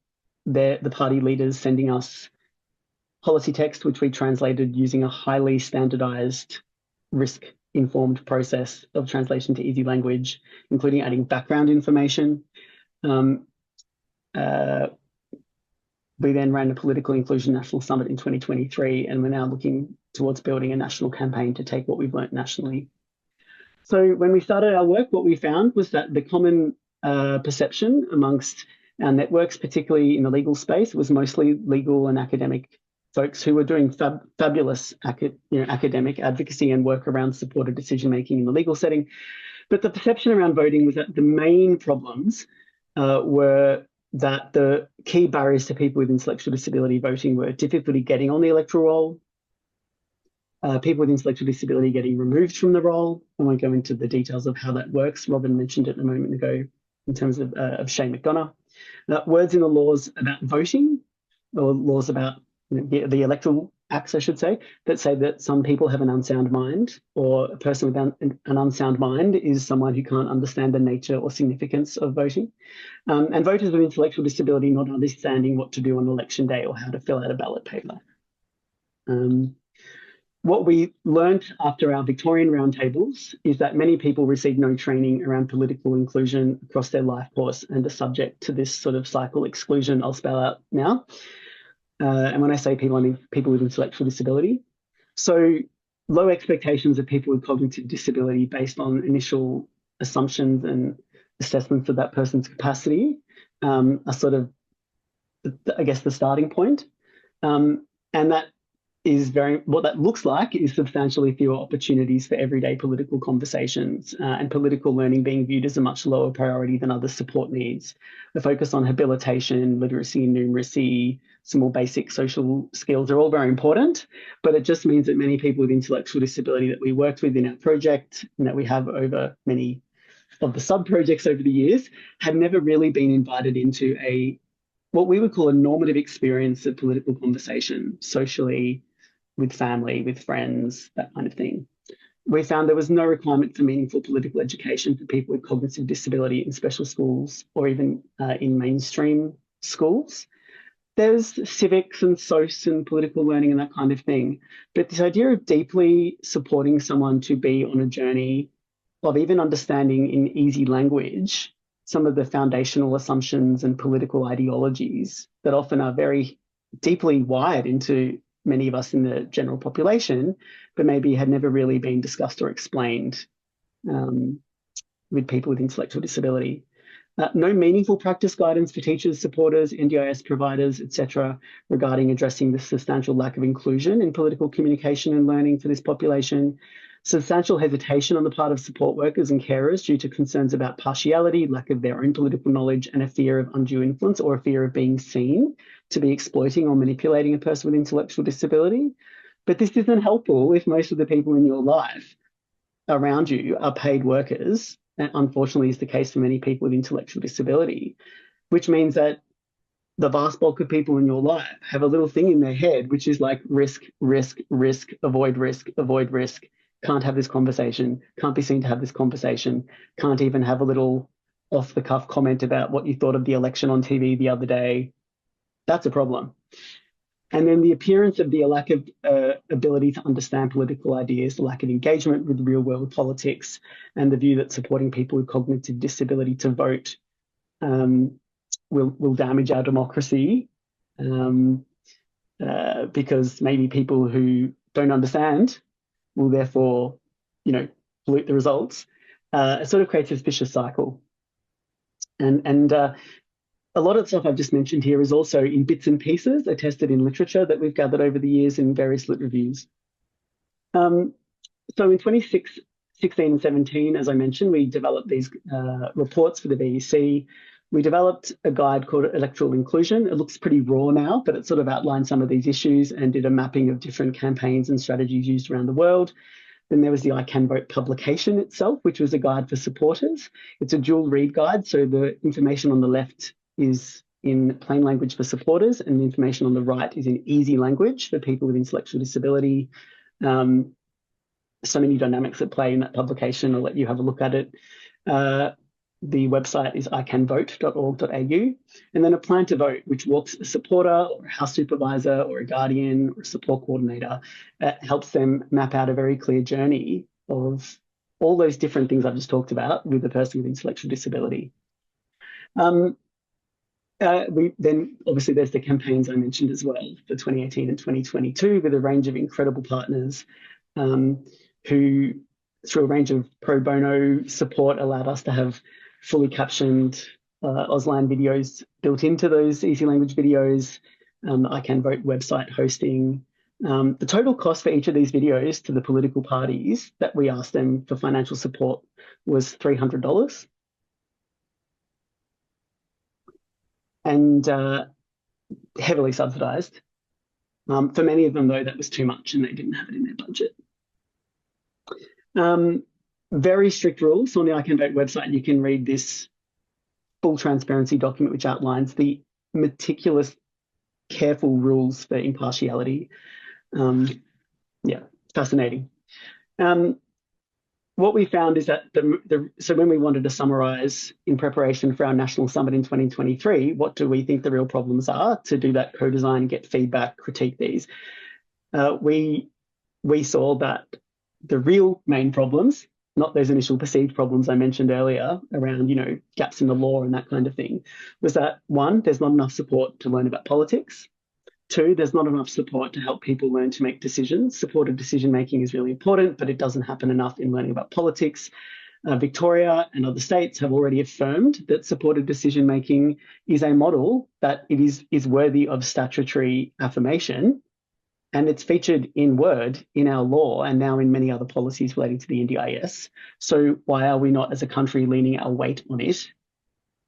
[SPEAKER 3] the party leaders sending us policy text, which we translated using a highly standardized, risk-informed process of translation to easy language, including adding background information. We then ran a Political Inclusion National Summit in 2023, and we're now looking towards building a national campaign to take what we've learnt nationally. So when we started our work, what we found was that the common perception amongst our networks, particularly in the legal space, was mostly legal and academic folks who were doing fabulous academic advocacy and work around supported decision-making in the legal setting. But the perception around voting was that the main problems were that the key barriers to people with intellectual disability voting were difficulty getting on the electoral roll, people with intellectual disability getting removed from the roll. I won't go into the details of how that works. Robin mentioned it a moment ago in terms of Shane McDonough. Words in the laws about voting, or laws about the electoral acts, I should say, that say that some people have an unsound mind, or a person with an unsound mind is someone who can't understand the nature or significance of voting. And voters with intellectual disability not understanding what to do on election day or how to fill out a ballot paper. What we learned after our Victorian roundtables is that many people receive no training around political inclusion across their life course and are subject to this sort of cycle exclusion I'll spell out now. And when I say people, I mean people with intellectual disability. So low expectations of people with cognitive disability based on initial assumptions and assessments of that person's capacity are sort of, I guess, the starting point. And that is what that looks like is substantially fewer opportunities for everyday political conversations, and political learning being viewed as a much lower priority than other support needs. The focus on habilitation, literacy and numeracy, some more basic social skills are all very important, but it just means that many people with intellectual disability that we worked with in our project and that we have over many of the sub-projects over the years have never really been invited into what we would call a normative experience of political conversation, socially, with family, with friends, that kind of thing. We found there was no requirement for meaningful political education for people with cognitive disability in special schools or even in mainstream schools. There's civics and SOS and political learning and that kind of thing. But this idea of deeply supporting someone to be on a journey of even understanding in easy language some of the foundational assumptions and political ideologies that often are very deeply wired into many of us in the general population, but maybe had never really been discussed or explained with people with intellectual disability. No meaningful practice guidance for teachers, supporters, NDIS providers, etc., regarding addressing the substantial lack of inclusion in political communication and learning for this population. Substantial hesitation on the part of support workers and carers due to concerns about partiality, lack of their own political knowledge, and a fear of undue influence or a fear of being seen to be exploiting or manipulating a person with intellectual disability. But this isn't helpful if most of the people in your life around you are paid workers, and unfortunately is the case for many people with intellectual disability, which means that the vast bulk of people in your life have a little thing in their head, which is like risk, risk, risk, avoid risk, avoid risk, can't have this conversation, can't be seen to have this conversation, can't even have a little off the cuff comment about what you thought of the election on TV the other day. That's a problem. And then the appearance of the lack of ability to understand political ideas, the lack of engagement with real world politics, and the view that supporting people with cognitive disability to vote will damage our democracy because maybe people who don't understand will therefore, pollute the results. It sort of creates this vicious cycle. And a lot of the stuff I've just mentioned here is also in bits and pieces attested in literature that we've gathered over the years in various lit reviews. So in 2016 and 17, as I mentioned, we developed these reports for the VEC. We developed a guide called Electoral Inclusion. It looks pretty raw now, but it sort of outlined some of these issues and did a mapping of different campaigns and strategies used around the world. Then there was the I Can Vote publication itself, which was a guide for supporters. It's a dual read guide, so the information on the left is in plain language for supporters, and the information on the right is in easy language for people with intellectual disability. So many dynamics at play in that publication. I'll let you have a look at it. The website is icanvote.org.au, and then a plan to vote, which walks a supporter or a house supervisor or a guardian or a support coordinator, helps them map out a very clear journey of all those different things I've just talked about with a person with intellectual disability. Then obviously there's the campaigns I mentioned as well for 2018 and 2022 with a range of incredible partners who, through a range of pro bono support, allowed us to have fully captioned Auslan videos built into those easy language videos, the I Can Vote website hosting. The total cost for each of these videos to the political parties that we asked them for financial support was $300. And heavily subsidised. For many of them, though, that was too much and they didn't have it in their budget. Very strict rules. So on the I Can Vote website, you can read this full transparency document, which outlines the meticulous, careful rules for impartiality. Yeah, fascinating. What we found is that so when we wanted to summarise in preparation for our national summit in 2023, what do we think the real problems are to do that co-design, get feedback, critique these? We saw that the real main problems, not those initial perceived problems I mentioned earlier around, gaps in the law and that kind of thing, was that one, there's not enough support to learn about politics. Two, there's not enough support to help people learn to make decisions. Supported decision making is really important, but it doesn't happen enough in learning about politics. Victoria and other states have already affirmed that supported decision making is a model that it is worthy of statutory affirmation, and it's featured in word in our law and now in many other policies relating to the NDIS. So why are we not, as a country, leaning our weight on it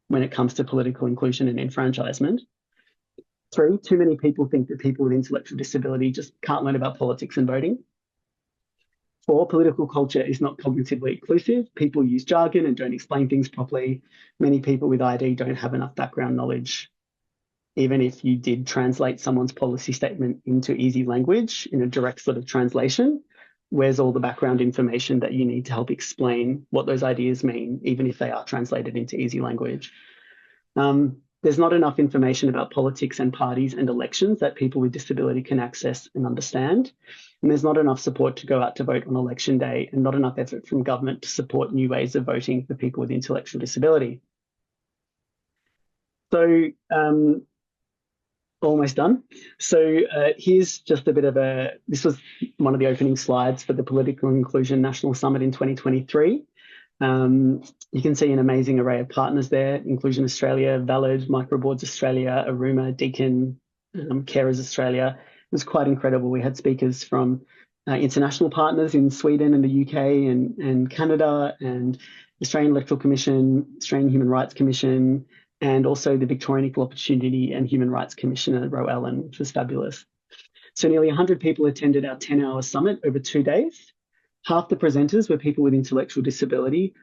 [SPEAKER 3] when it comes to political inclusion and enfranchisement? Three, too many people think that people with intellectual disability just can't learn about politics and voting. Four, political culture is not cognitively inclusive. People use jargon and don't explain things properly. Many people with ID don't have enough background knowledge. Even if you did translate someone's policy statement into easy language in a direct sort of translation, where's all the background information that you need to help explain what those ideas mean, even if they are translated into easy language? there's not enough information about politics and parties and elections that people with disability can access and understand. And there's not enough support to go out to vote on election day, and not enough effort from government to support new ways of voting for people with intellectual disability. So almost done. So here's just a bit of this was one of the opening slides for the Political Inclusion National Summit in 2023. You can see an amazing array of partners there: Inclusion Australia, Valid, Microboards Australia, Aruma, Deakin, Carers Australia. It was quite incredible. We had speakers from international partners in Sweden and the UK and Canada, and Australian Electoral Commission, Australian Human Rights Commission, and also the Victorian Equal Opportunity and Human Rights Commissioner, Ro Allen, which was fabulous. So nearly 100 people attended our 10-hour summit over 2 days. Half the presenters were people with intellectual disability,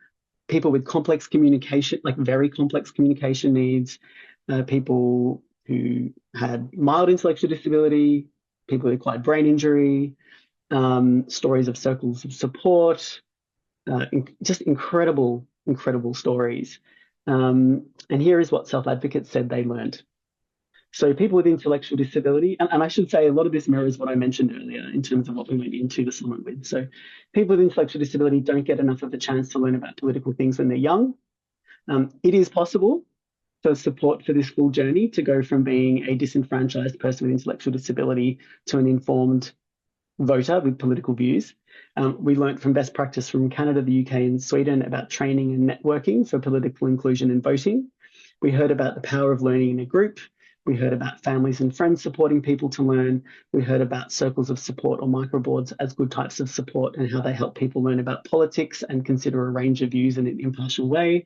[SPEAKER 3] people with complex communication, like very complex communication needs, people who had mild intellectual disability, people with acquired brain injury, stories of circles of support, just incredible, incredible stories. And here is what self-advocates said they learned. So people with intellectual disability, and I should say a lot of this mirrors what I mentioned earlier in terms of what we went into the summit with. So people with intellectual disability don't get enough of a chance to learn about political things when they're young. It is possible for support for this full journey to go from being a disenfranchised person with intellectual disability to an informed voter with political views. We learned from best practice from Canada, the UK and Sweden about training and networking for political inclusion and voting. We heard about the power of learning in a group. We heard about families and friends supporting people to learn. We heard about circles of support or microboards as good types of support and how they help people learn about politics and consider a range of views in an impartial way.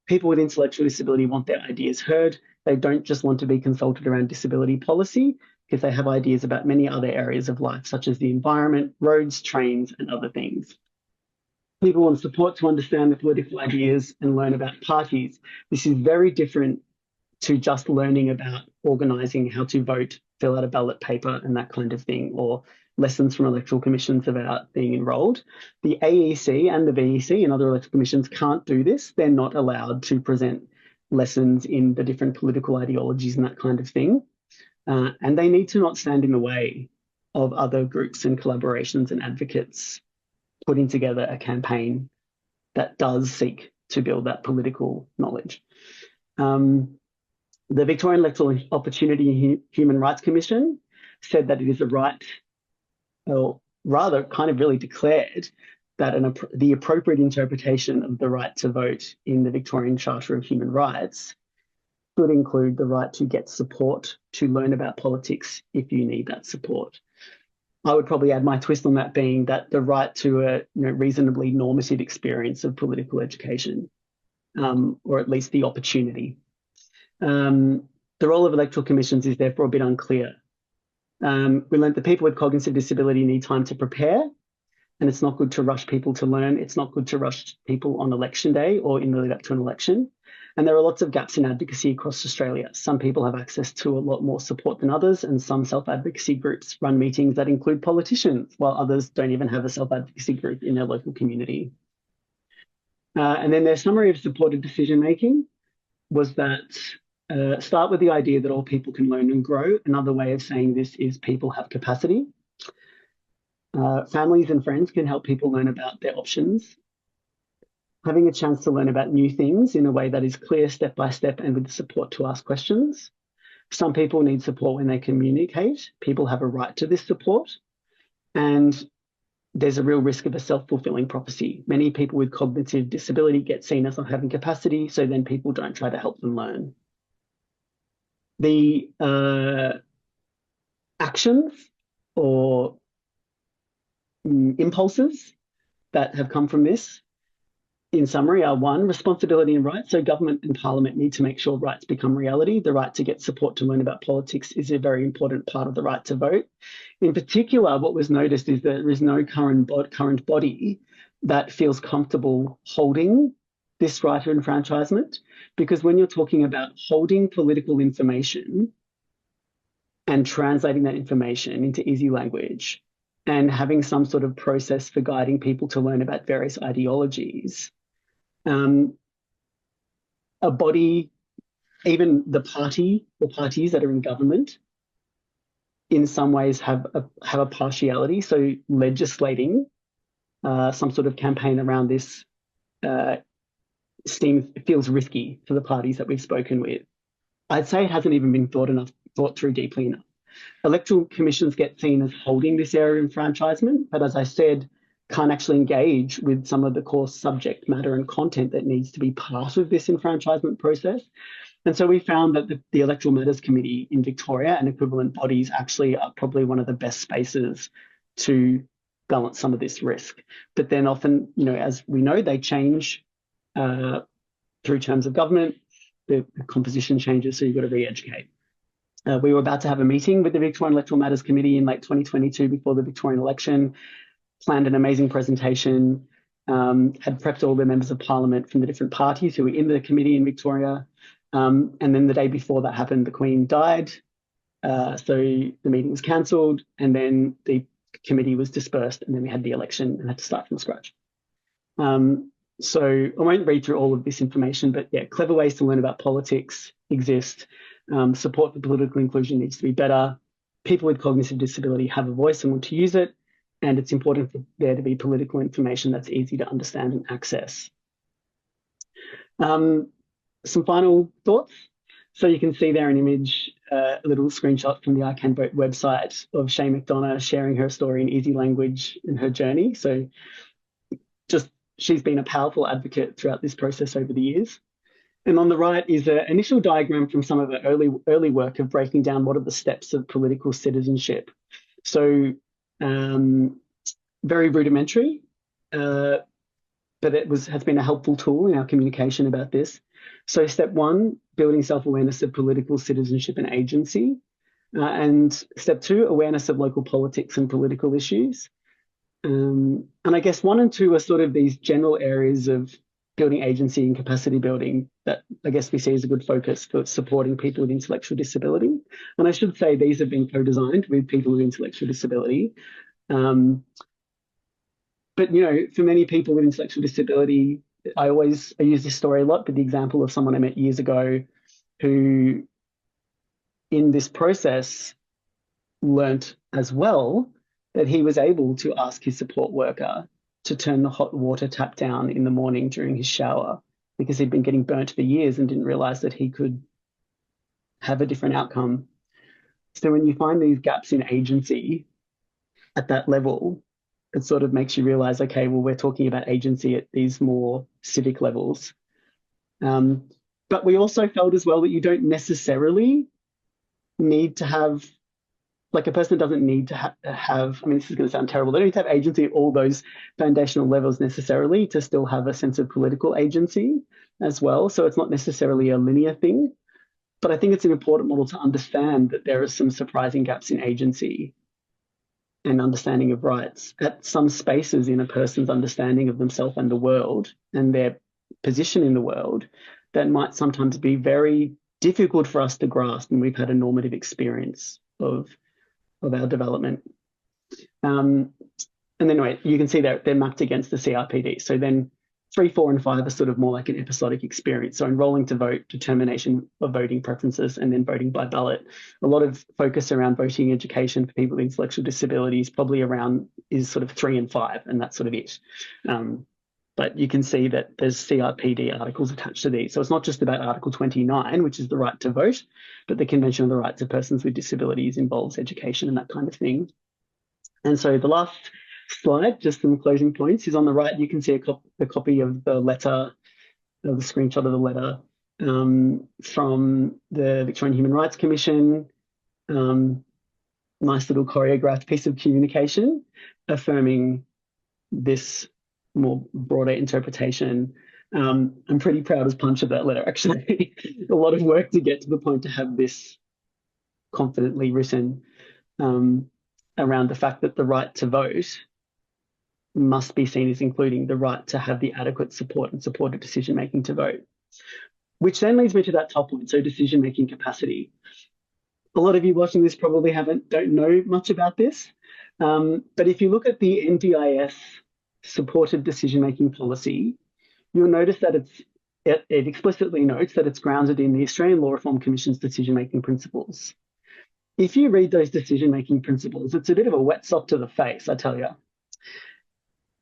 [SPEAKER 3] People with intellectual disability want their ideas heard. They don't just want to be consulted around disability policy, because they have ideas about many other areas of life, such as the environment, roads, trains, and other things. People want support to understand the political ideas and learn about parties. This is very different to just learning about organising, how to vote, fill out a ballot paper and that kind of thing, or lessons from electoral commissions about being enrolled. The AEC and the VEC and other electoral commissions can't do this. They're not allowed to present lessons in the different political ideologies and that kind of thing. And they need to not stand in the way of other groups and collaborations and advocates putting together a campaign that does seek to build that political knowledge. The Victorian Electoral Opportunity and Human Rights Commission said that it is a right, or rather kind of really declared that the appropriate interpretation of the right to vote in the Victorian Charter of Human Rights should include the right to get support to learn about politics if you need that support. I would probably add my twist on that being that the right to a reasonably normative experience of political education, or at least the opportunity. The role of electoral commissions is therefore a bit unclear. We learned that people with cognitive disability need time to prepare, and it's not good to rush people to learn. It's not good to rush people on election day or in the lead up to an election. And there are lots of gaps in advocacy across Australia. Some people have access to a lot more support than others, and some self-advocacy groups run meetings that include politicians, while others don't even have a self-advocacy group in their local community. And then their summary of supported decision-making was that start with the idea that all people can learn and grow. Another way of saying this is people have capacity. Families and friends can help people learn about their options. Having a chance to learn about new things in a way that is clear step by step and with the support to ask questions. Some people need support when they communicate. People have a right to this support. And there's a real risk of a self-fulfilling prophecy. Many people with cognitive disability get seen as not having capacity, so then people don't try to help them learn. The actions or impulses that have come from this, in summary, are 1, responsibility and rights. So government and parliament need to make sure rights become reality. The right to get support to learn about politics is a very important part of the right to vote. In particular, what was noticed is that there is no current body that feels comfortable holding this right of enfranchisement, because when you're talking about holding political information and translating that information into easy language and having some sort of process for guiding people to learn about various ideologies, a body even the party or parties that are in government in some ways have a partiality. So legislating some sort of campaign around this feels risky for the parties that we've spoken with. I'd say it hasn't even been thought through deeply enough. Electoral commissions get seen as holding this area of enfranchisement, but as I said, can't actually engage with some of the core subject matter and content that needs to be part of this enfranchisement process. And so we found that the Electoral Matters Committee in Victoria and equivalent bodies actually are probably one of the best spaces to balance some of this risk. But then often, as we know, they change through terms of government, the composition changes, so you've got to re-educate. We were about to have a meeting with the Victorian Electoral Matters Committee in late 2022 before the Victorian election, planned an amazing presentation, had prepped all the members of parliament from the different parties who were in the committee in Victoria. And then the day before that happened, the Queen died. So the meeting was cancelled, and then the committee was dispersed, and then we had the election and had to start from scratch. So I won't read through all of this information, but yeah, clever ways to learn about politics exist. Support for political inclusion needs to be better. People with cognitive disability have a voice and want to use it. And it's important for there to be political information that's easy to understand and access. Some final thoughts. So you can see there an image, a little screenshot from the I Can Vote website of Shay McDonough sharing her story in easy language and her journey. So she's been a powerful advocate throughout this process over the years. And on the right is an initial diagram from some of the early work of breaking down what are the steps of political citizenship. So very rudimentary, but it has been a helpful tool in our communication about this. So step one, building self-awareness of political citizenship and agency. And step two, awareness of local politics and political issues. And I guess 1 and 2 are sort of these general areas of building agency and capacity building that I guess we see as a good focus for supporting people with intellectual disability. And I should say these have been co-designed with people with intellectual disability. But, for many people with intellectual disability, I use this story a lot, but the example of someone I met years ago who in this process learnt as well that he was able to ask his support worker to turn the hot water tap down in the morning during his shower because he'd been getting burnt for years and didn't realize that he could have a different outcome. So when you find these gaps in agency at that level, it sort of makes you realize, okay, well, we're talking about agency at these more civic levels. But we also felt as well that you don't necessarily need to have, like a person doesn't need to have, I mean, this is going to sound terrible, they don't need to have agency at all those foundational levels necessarily to still have a sense of political agency as well. So it's not necessarily a linear thing. But I think it's an important model to understand that there are some surprising gaps in agency and understanding of rights at some spaces in a person's understanding of themselves and the world and their position in the world that might sometimes be very difficult for us to grasp when we've had a normative experience of our development. And then anyway, you can see that they're mapped against the CRPD. So then 3, 4, and 5 are sort of more like an episodic experience. So enrolling to vote, determination of voting preferences, and then voting by ballot. A lot of focus around voting education for people with intellectual disabilities probably is sort of 3 and 5, and that's sort of it. But you can see that there's CRPD articles attached to these. So it's not just about Article 29, which is the right to vote, but the Convention on the Rights of Persons with Disabilities involves education and that kind of thing. And so the last slide, just some closing points, is on the right. You can see a copy of the letter, the screenshot of the letter from the Victorian Human Rights Commission. Nice little choreographed piece of communication affirming this more broader interpretation. I'm pretty proud as punch of that letter, actually. A lot of work to get to the point to have this confidently written around the fact that the right to vote must be seen as including the right to have the adequate support and supported decision-making to vote. Which then leads me to that top point, so decision-making capacity. A lot of you watching this probably don't know much about this, but if you look at the NDIS supported decision-making policy, you'll notice that it explicitly notes that it's grounded in the Australian Law Reform Commission's decision-making principles. If you read those decision-making principles, it's a bit of a wet sock to the face, I tell you.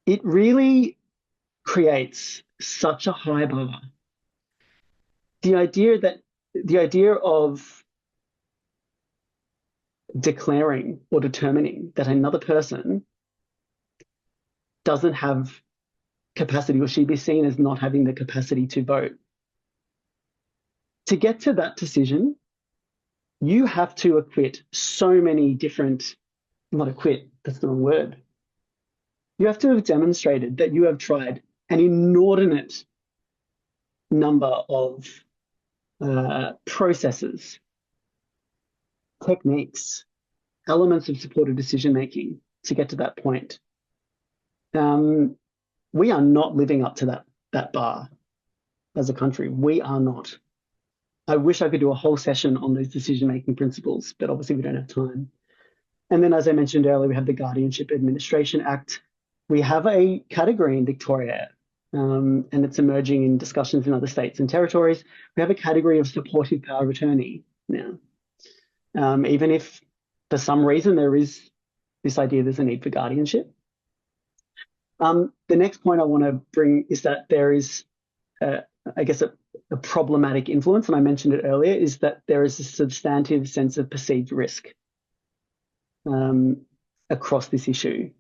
[SPEAKER 3] It really creates such a high bar. The idea of declaring or determining that another person doesn't have capacity, or she be seen as not having the capacity to vote. To get to that decision, you have to acquit so many different, not acquit, that's the wrong word. You have to have demonstrated that you have tried an inordinate number of processes, techniques, elements of supported decision-making to get to that point. We are not living up to that bar as a country. We are not. I wish I could do a whole session on those decision-making principles, but obviously we don't have time. And then, as I mentioned earlier, we have the Guardianship Administration Act. We have a category in Victoria, and it's emerging in discussions in other states and territories. We have a category of supportive power of attorney now. Even if for some reason there is this idea there's a need for guardianship. The next point I want to bring is that there is, I guess, a problematic influence, and I mentioned it earlier, is that there is a substantive sense of perceived risk across this issue.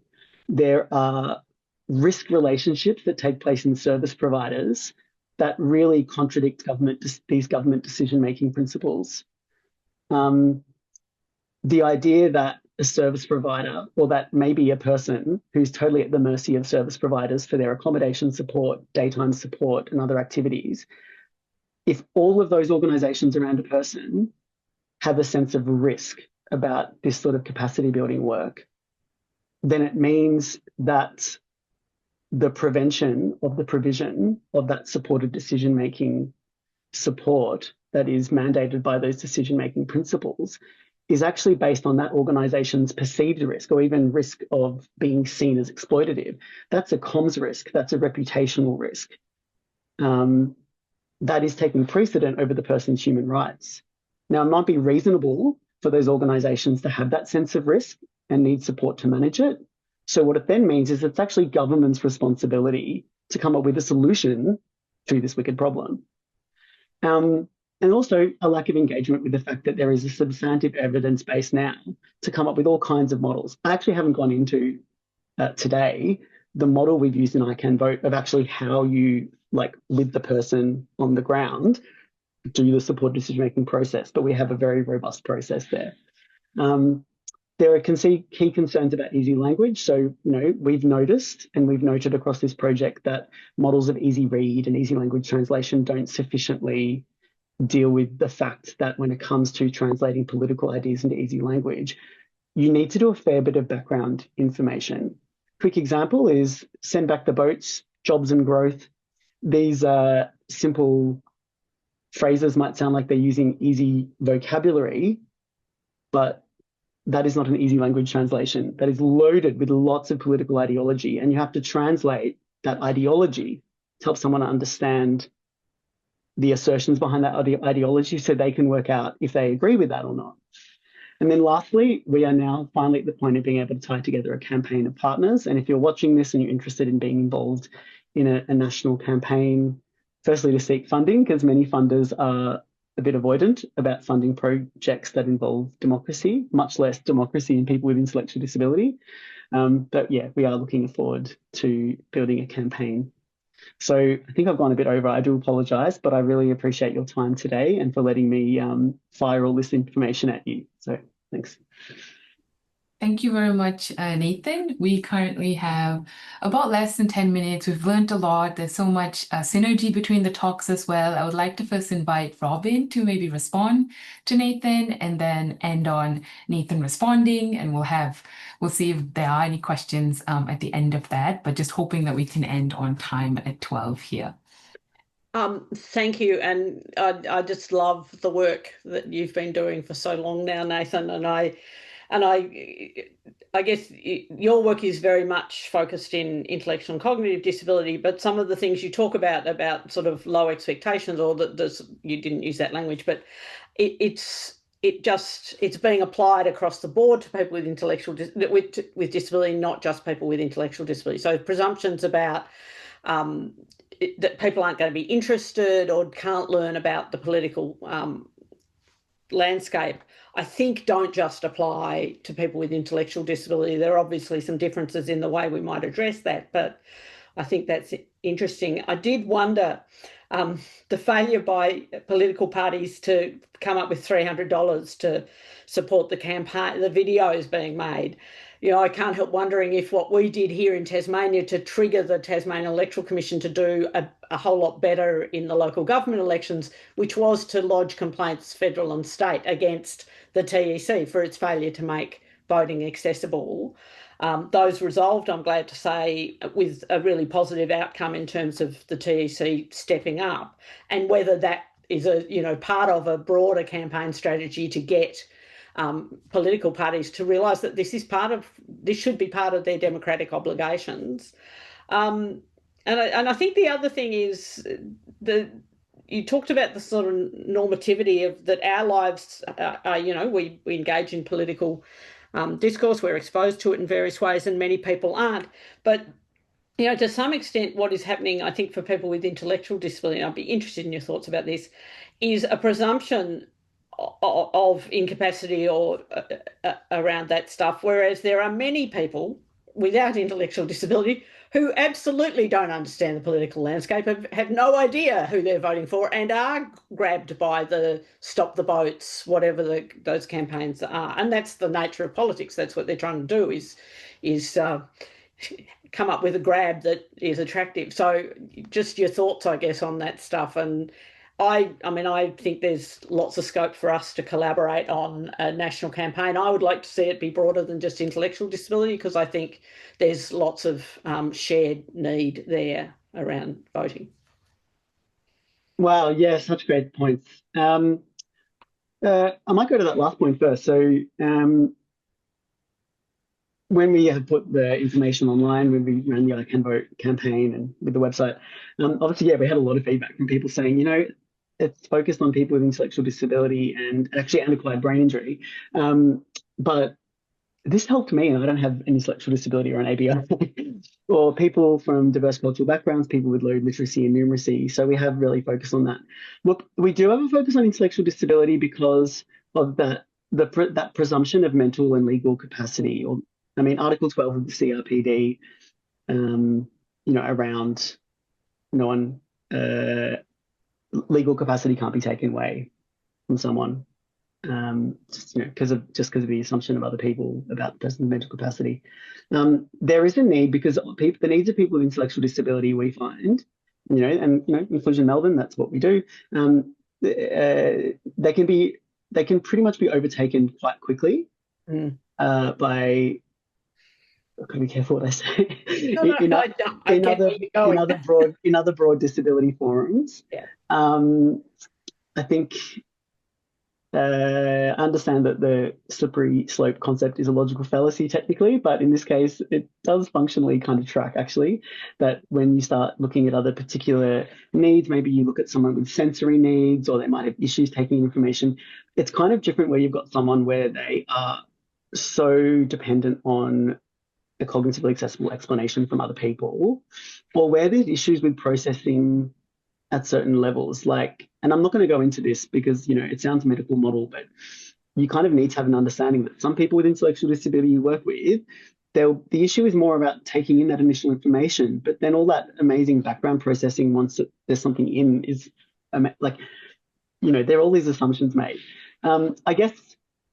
[SPEAKER 3] There are risk relationships that take place in service providers that really contradict these government decision-making principles. The idea that a service provider, or that maybe a person who's totally at the mercy of service providers for their accommodation support, daytime support, and other activities, if all of those organisations around a person have a sense of risk about this sort of capacity building work, then it means that the prevention of the provision of that supported decision-making support that is mandated by those decision-making principles is actually based on that organisation's perceived risk, or even risk of being seen as exploitative. That's a comms risk. That's a reputational risk. That is taking precedent over the person's human rights. Now, it might be reasonable for those organisations to have that sense of risk and need support to manage it. So what it then means is it's actually government's responsibility to come up with a solution to this wicked problem. And also a lack of engagement with the fact that there is a substantive evidence base now to come up with all kinds of models. I actually haven't gone into today the model we've used in I Can Vote of actually how you, like with the person on the ground, do the supported decision-making process, but we have a very robust process there. There are key concerns about easy language. So, we've noticed and we've noted across this project that models of easy read and easy language translation don't sufficiently deal with the fact that when it comes to translating political ideas into easy language, you need to do a fair bit of background information. Quick example is send back the boats, jobs and growth. These simple phrases might sound like they're using easy vocabulary, but that is not an easy language translation. That is loaded with lots of political ideology, and you have to translate that ideology to help someone understand the assertions behind that ideology so they can work out if they agree with that or not. And then lastly, we are now finally at the point of being able to tie together a campaign of partners. And if you're watching this and you're interested in being involved in a national campaign, firstly to seek funding, because many funders are a bit avoidant about funding projects that involve democracy, much less democracy in people with intellectual disability. But yeah, we are looking forward to building a campaign. So I think I've gone a bit over. I do apologise, but I really appreciate your time today and for letting me fire all this information at you. So thanks.
[SPEAKER 1] Thank you very much, Nathan. We currently have about less than 10 minutes. We've learned a lot. There's so much synergy between the talks as well. I would like to first invite Robin to maybe respond to Nathan and then end on Nathan responding, and we'll see if there are any questions at the end of that, but just hoping that we can end on time at 12 here.
[SPEAKER 2] Thank you. And I just love the work that you've been doing for so long now, Nathan. And and I guess your work is very much focused in intellectual and cognitive disability, but some of the things you talk about sort of low expectations, or that you didn't use that language, but it's being applied across the board to people with with disability, not just people with intellectual disability. So presumptions about that people aren't going to be interested or can't learn about the political landscape, I think don't just apply to people with intellectual disability. There are obviously some differences in the way we might address that, but I think that's interesting. I did wonder the failure by political parties to come up with $300 to support the campaign, the videos being made. You know, I can't help wondering if what we did here in Tasmania to trigger the Tasmanian Electoral Commission to do a whole lot better in the local government elections, which was to lodge complaints, federal and state, against the TEC for its failure to make voting accessible. Those resolved, I'm glad to say, with a really positive outcome in terms of the TEC stepping up, and whether that is part of a broader campaign strategy to get political parties to realise that this should be part of their democratic obligations. And I think the other thing is you talked about the sort of normativity of that our lives are, we engage in political discourse, we're exposed to it in various ways, and many people aren't. But, to some extent, what is happening, I think, for people with intellectual disability, and I'd be interested in your thoughts about this, is a presumption of incapacity or around that stuff, whereas there are many people without intellectual disability who absolutely don't understand the political landscape, have no idea who they're voting for, and are grabbed by the stop the boats, whatever those campaigns are. And that's the nature of politics. That's what they're trying to do, is come up with a grab that is attractive. So just your thoughts, I guess, on that stuff. And I think there's lots of scope for us to collaborate on a national campaign. I would like to see it be broader than just intellectual disability, because I think there's lots of shared need there around voting.
[SPEAKER 3] Wow, yeah, such great points. I might go to that last point first. So when we have put the information online, when we ran the I Can Vote campaign and with the website, obviously, yeah, we had a lot of feedback from people saying, it's focused on people with intellectual disability and actually acquired brain injury. But this helped me, and I don't have an intellectual disability or an ABI, or people from diverse cultural backgrounds, people with low literacy and numeracy. So we have really focused on that. Look, we do have a focus on intellectual disability because of that presumption of mental and legal capacity, Article 12 of the CRPD, around legal capacity can't be taken away from someone, just because of the assumption of other people about the person's mental capacity. There is a need, because the needs of people with intellectual disability, we find, Inclusion Melbourne, that's what we do. They can pretty much be overtaken quite quickly by. I've got to be careful what I say. In other broad disability forums.
[SPEAKER 2] Yeah.
[SPEAKER 3] I think I understand that the slippery slope concept is a logical fallacy technically, but in this case, it does functionally kind of track, actually, that when you start looking at other particular needs, maybe you look at someone with sensory needs, or they might have issues taking information. It's kind of different where you've got someone where they are so dependent on a cognitively accessible explanation from other people, or where there's issues with processing at certain levels. And I'm not going to go into this because, it sounds medical model, but you kind of need to have an understanding that some people with intellectual disability you work with, the issue is more about taking in that initial information, but then all that amazing background processing once there's something in is, there are all these assumptions made. I guess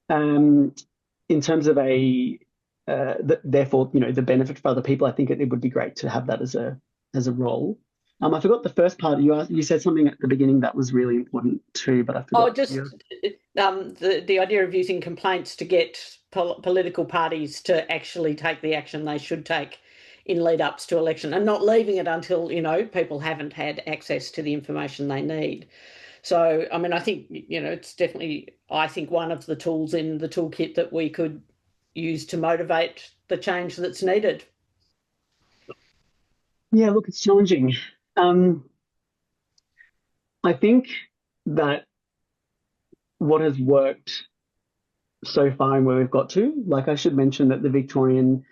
[SPEAKER 3] in terms of therefore, the benefit for other people, I think it would be great to have that as a role. I forgot the first part. You said something at the beginning that was really important too, but I forgot.
[SPEAKER 2] The idea of using complaints to get political parties to actually take the action they should take in lead-ups to election, and not leaving it until people haven't had access to the information they need. So, I think it's definitely, I think, one of the tools in the toolkit that we could use to motivate the change that's needed?
[SPEAKER 3] Yeah, look, it's challenging. I think that what has worked so far and where we've got to, like I should mention that the Victorian,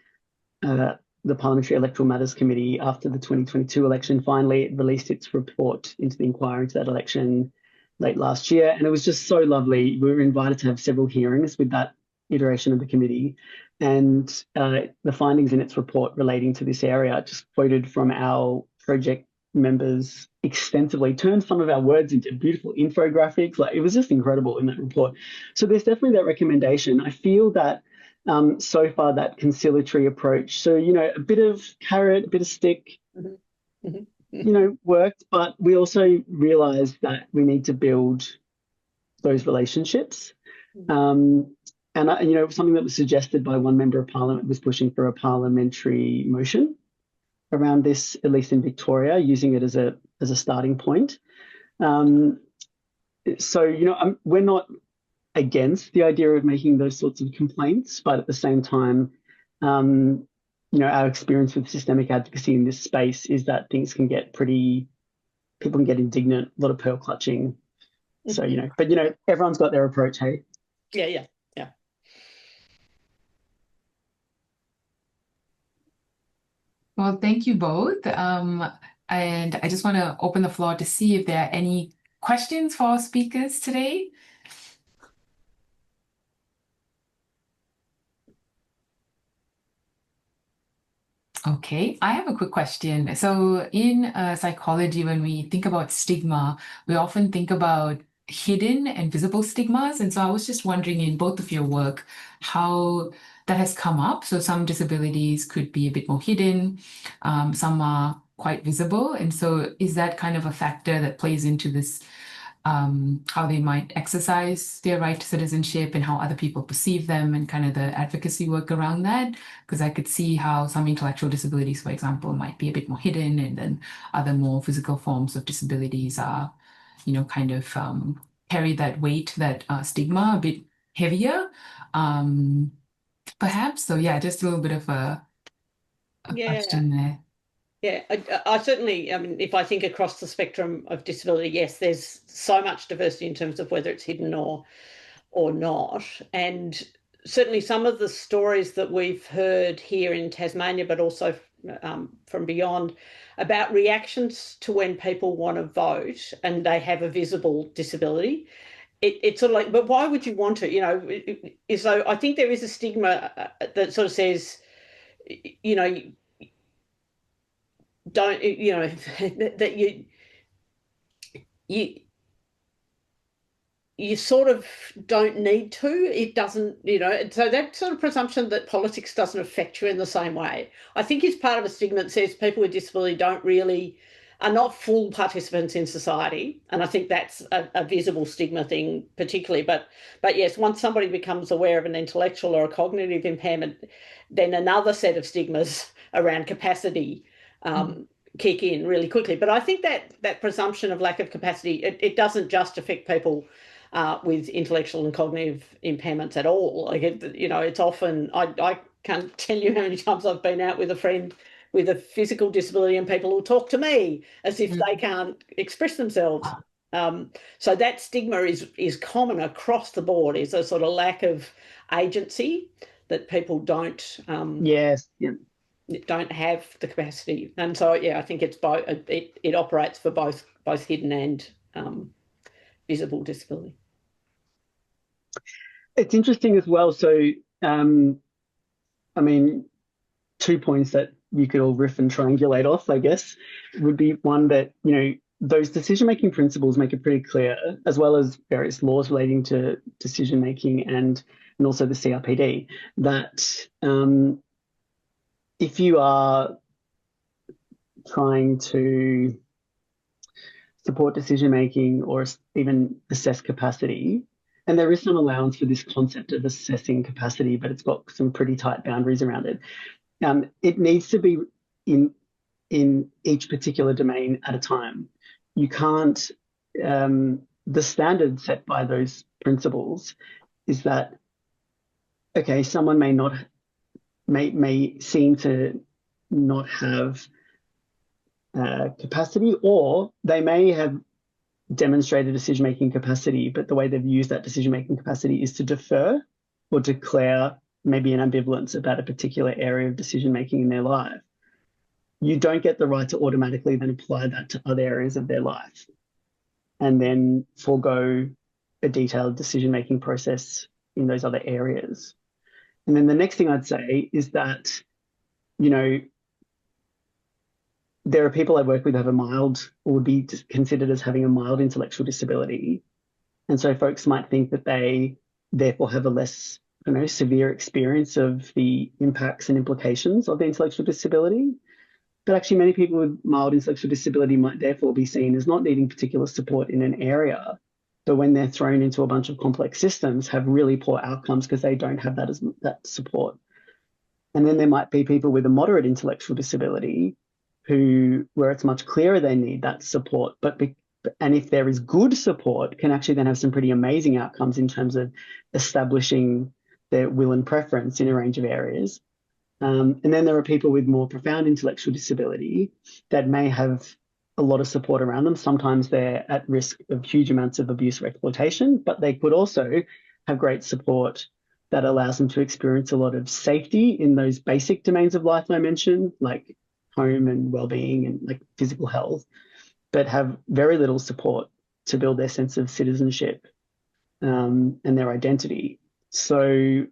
[SPEAKER 3] the Parliamentary Electoral Matters Committee, after the 2022 election, finally released its report into the inquiry into that election late last year. And it was just so lovely. We were invited to have several hearings with that iteration of the committee. And the findings in its report relating to this area, just quoted from our project members extensively, turned some of our words into beautiful infographics. Like, it was just incredible in that report. So there's definitely that recommendation. I feel that so far that conciliatory approach, so, you know, a bit of carrot, a bit of stick, you know, worked, but we also realized that we need to build those relationships. And, you know, something that was suggested by one member of parliament was pushing for a parliamentary motion around this, at least in Victoria, using it as a starting point. So, you know, we're not against the idea of making those sorts of complaints, but at the same time, you know, our experience with systemic advocacy in this space is that things can get people can get indignant, a lot of pearl clutching. So, you know, but, you know, everyone's got their approach, hey?
[SPEAKER 2] Yeah.
[SPEAKER 1] Well, thank you both. And I just want to open the floor to see if there are any questions for our speakers today. Okay, I have a quick question. So in psychology, when we think about stigma, we often think about hidden and visible stigmas. And so I was just wondering, in both of your work, how that has come up. So some disabilities could be a bit more hidden, some are quite visible. And so is that kind of a factor that plays into this, how they might exercise their right to citizenship and how other people perceive them, and kind of the advocacy work around that? Because I could see how some intellectual disabilities, for example, might be a bit more hidden, and then other more physical forms of disabilities are, you know, kind of carry that weight, that stigma a bit heavier, perhaps. So yeah, just a little bit of a question there.
[SPEAKER 2] Yeah, I certainly, I mean, if I think across the spectrum of disability, yes, there's so much diversity in terms of whether it's hidden or not. And certainly some of the stories that we've heard here in Tasmania, but also from beyond, about reactions to when people want to vote and they have a visible disability. It's sort of like, but why would you want to? You know, so I think there is a stigma that sort of says, you know, don't, you know, that you sort of don't need to. It doesn't, you know, so that sort of presumption that politics doesn't affect you in the same way, I think, is part of a stigma that says people with disability are not full participants in society. And I think that's a visible stigma thing particularly. But yes, once somebody becomes aware of an intellectual or a cognitive impairment, then another set of stigmas around capacity kick in really quickly. But I think that presumption of lack of capacity, it doesn't just affect people with intellectual and cognitive impairments at all. Like, you know, it's often, I can't tell you how many times I've been out with a friend with a physical disability and people will talk to me as if they can't express themselves. So that stigma is common across the board, is a sort of lack of agency, that people don't don't have the capacity. And so, yeah, I think it's both. It operates for both hidden and visible disability.
[SPEAKER 3] It's interesting as well. So, I mean, 2 points that you could all riff and triangulate off, I guess, would be one that, you know, those decision-making principles make it pretty clear, as well as various laws relating to decision-making and also the CRPD, that if you are trying to support decision-making or even assess capacity, and there is some allowance for this concept of assessing capacity, but it's got some pretty tight boundaries around it. It needs to be in each particular domain at a time. You can't, the standard set by those principles is that okay, someone may seem to not have capacity, or they may have demonstrated decision-making capacity, but the way they've used that decision-making capacity is to defer or declare maybe an ambivalence about a particular area of decision-making in their life. You don't get the right to automatically then apply that to other areas of their life and then forego a detailed decision-making process in those other areas. And then the next thing I'd say is that, you know, there are people I work with who have a mild, or would be considered as having a mild intellectual disability. And so folks might think that they therefore have a less, severe experience of the impacts and implications of the intellectual disability. But actually, many people with mild intellectual disability might therefore be seen as not needing particular support in an area, but when they're thrown into a bunch of complex systems, have really poor outcomes because they don't have that support. And then there might be people with a moderate intellectual disability where it's much clearer they need that support, and if there is good support, can actually then have some pretty amazing outcomes in terms of establishing their will and preference in a range of areas. And then there are people with more profound intellectual disability that may have a lot of support around them. Sometimes they're at risk of huge amounts of abuse or exploitation, but they could also have great support that allows them to experience a lot of safety in those basic domains of life I mentioned, like home and well-being and like physical health, but have very little support to build their sense of citizenship and their identity. So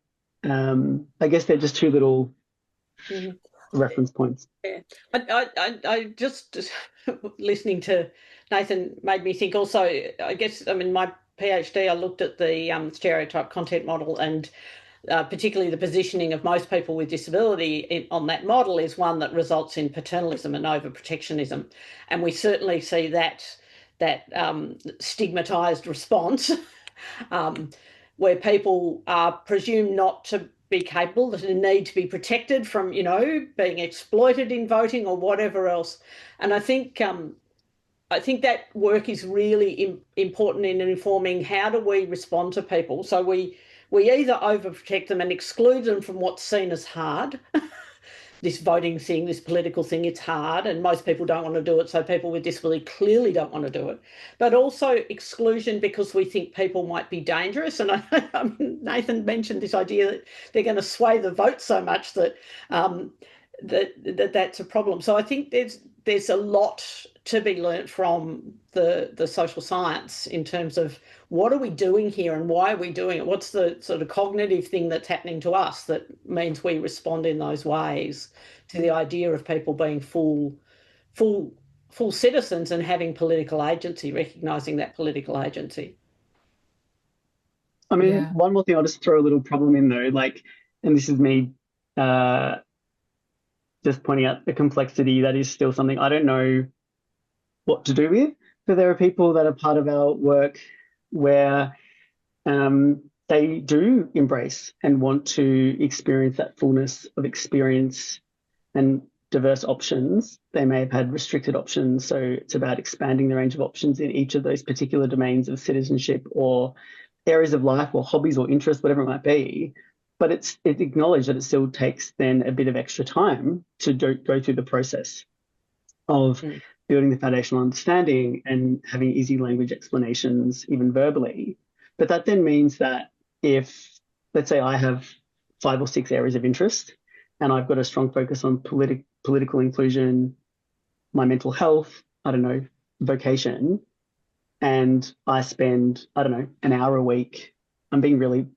[SPEAKER 3] I guess they're just two little reference points.
[SPEAKER 2] Yeah, I just listening to Nathan made me think also, I guess, I mean, my PhD, I looked at the stereotype content model, and particularly the positioning of most people with disability on that model is one that results in paternalism and overprotectionism. And we certainly see that stigmatized response where people are presumed not to be capable, that need to be protected from, being exploited in voting or whatever else. And I think that work is really important in informing how do we respond to people. So we either overprotect them and exclude them from what's seen as hard. This voting thing, this political thing, it's hard, and most people don't want to do it, so people with disability clearly don't want to do it. But also exclusion because we think people might be dangerous. And Nathan mentioned this idea that they're going to sway the vote so much that that's a problem. So I think there's a lot to be learnt from the social science in terms of what are we doing here and why are we doing it? What's the sort of cognitive thing that's happening to us that means we respond in those ways to the idea of people being full citizens and having political agency, recognising that political agency.
[SPEAKER 3] I mean, one more thing, I'll just throw a little problem in though, and this is me just pointing out the complexity that is still something I don't know what to do with. But there are people that are part of our work where they do embrace and want to experience that fullness of experience and diverse options. They may have had restricted options, so it's about expanding the range of options in each of those particular domains of citizenship or areas of life or hobbies or interests, whatever it might be. But it's acknowledged that it still takes then a bit of extra time to go through the process of building the foundational understanding and having easy language explanations, even verbally. But that then means that if, let's say I have 5 or 6 areas of interest and I've got a strong focus on political inclusion, my mental health, vocation, and I spend, an hour a week, I'm being really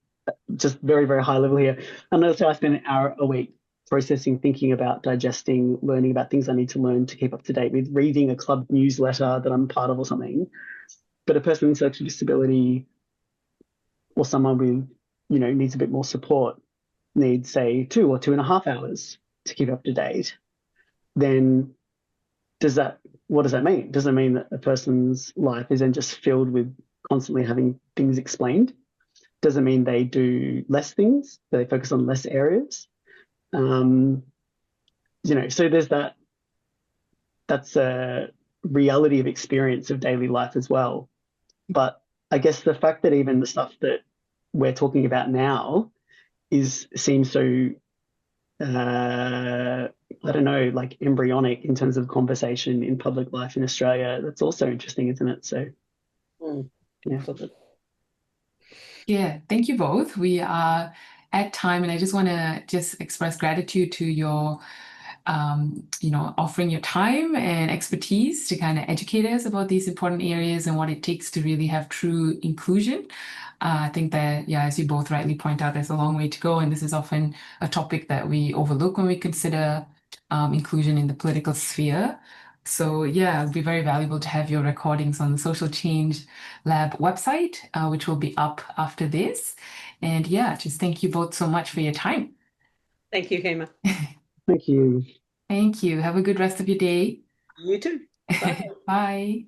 [SPEAKER 3] just very, very high level here. And let's say I spend an hour a week processing, thinking about, digesting, learning about things I need to learn to keep up to date with, reading a club newsletter that I'm part of or something. But a person with intellectual disability or someone with, needs a bit more support, needs, say, 2 or 2.5 hours to keep up to date, then what does that mean? Does it mean that a person's life is then just filled with constantly having things explained? Does it mean they do less things? Do they focus on less areas? So there's that's a reality of experience of daily life as well. But I guess the fact that even the stuff that we're talking about now seems so I don't know, like embryonic in terms of conversation in public life in Australia. That's also interesting, isn't it? So yeah.
[SPEAKER 1] Yeah, thank you both. We are at time, and I just want to express gratitude to your offering your time and expertise to kind of educate us about these important areas and what it takes to really have true inclusion. I think that, yeah, as you both rightly point out, there's a long way to go, and this is often a topic that we overlook when we consider inclusion in the political sphere. So yeah, it'd be very valuable to have your recordings on the Social Change Lab website, which will be up after this. And yeah, just thank you both so much for your time.
[SPEAKER 2] Thank you, Hema.
[SPEAKER 3] Thank you.
[SPEAKER 1] Thank you. Have a good rest of your day.
[SPEAKER 2] You too. Bye.
[SPEAKER 1] Bye.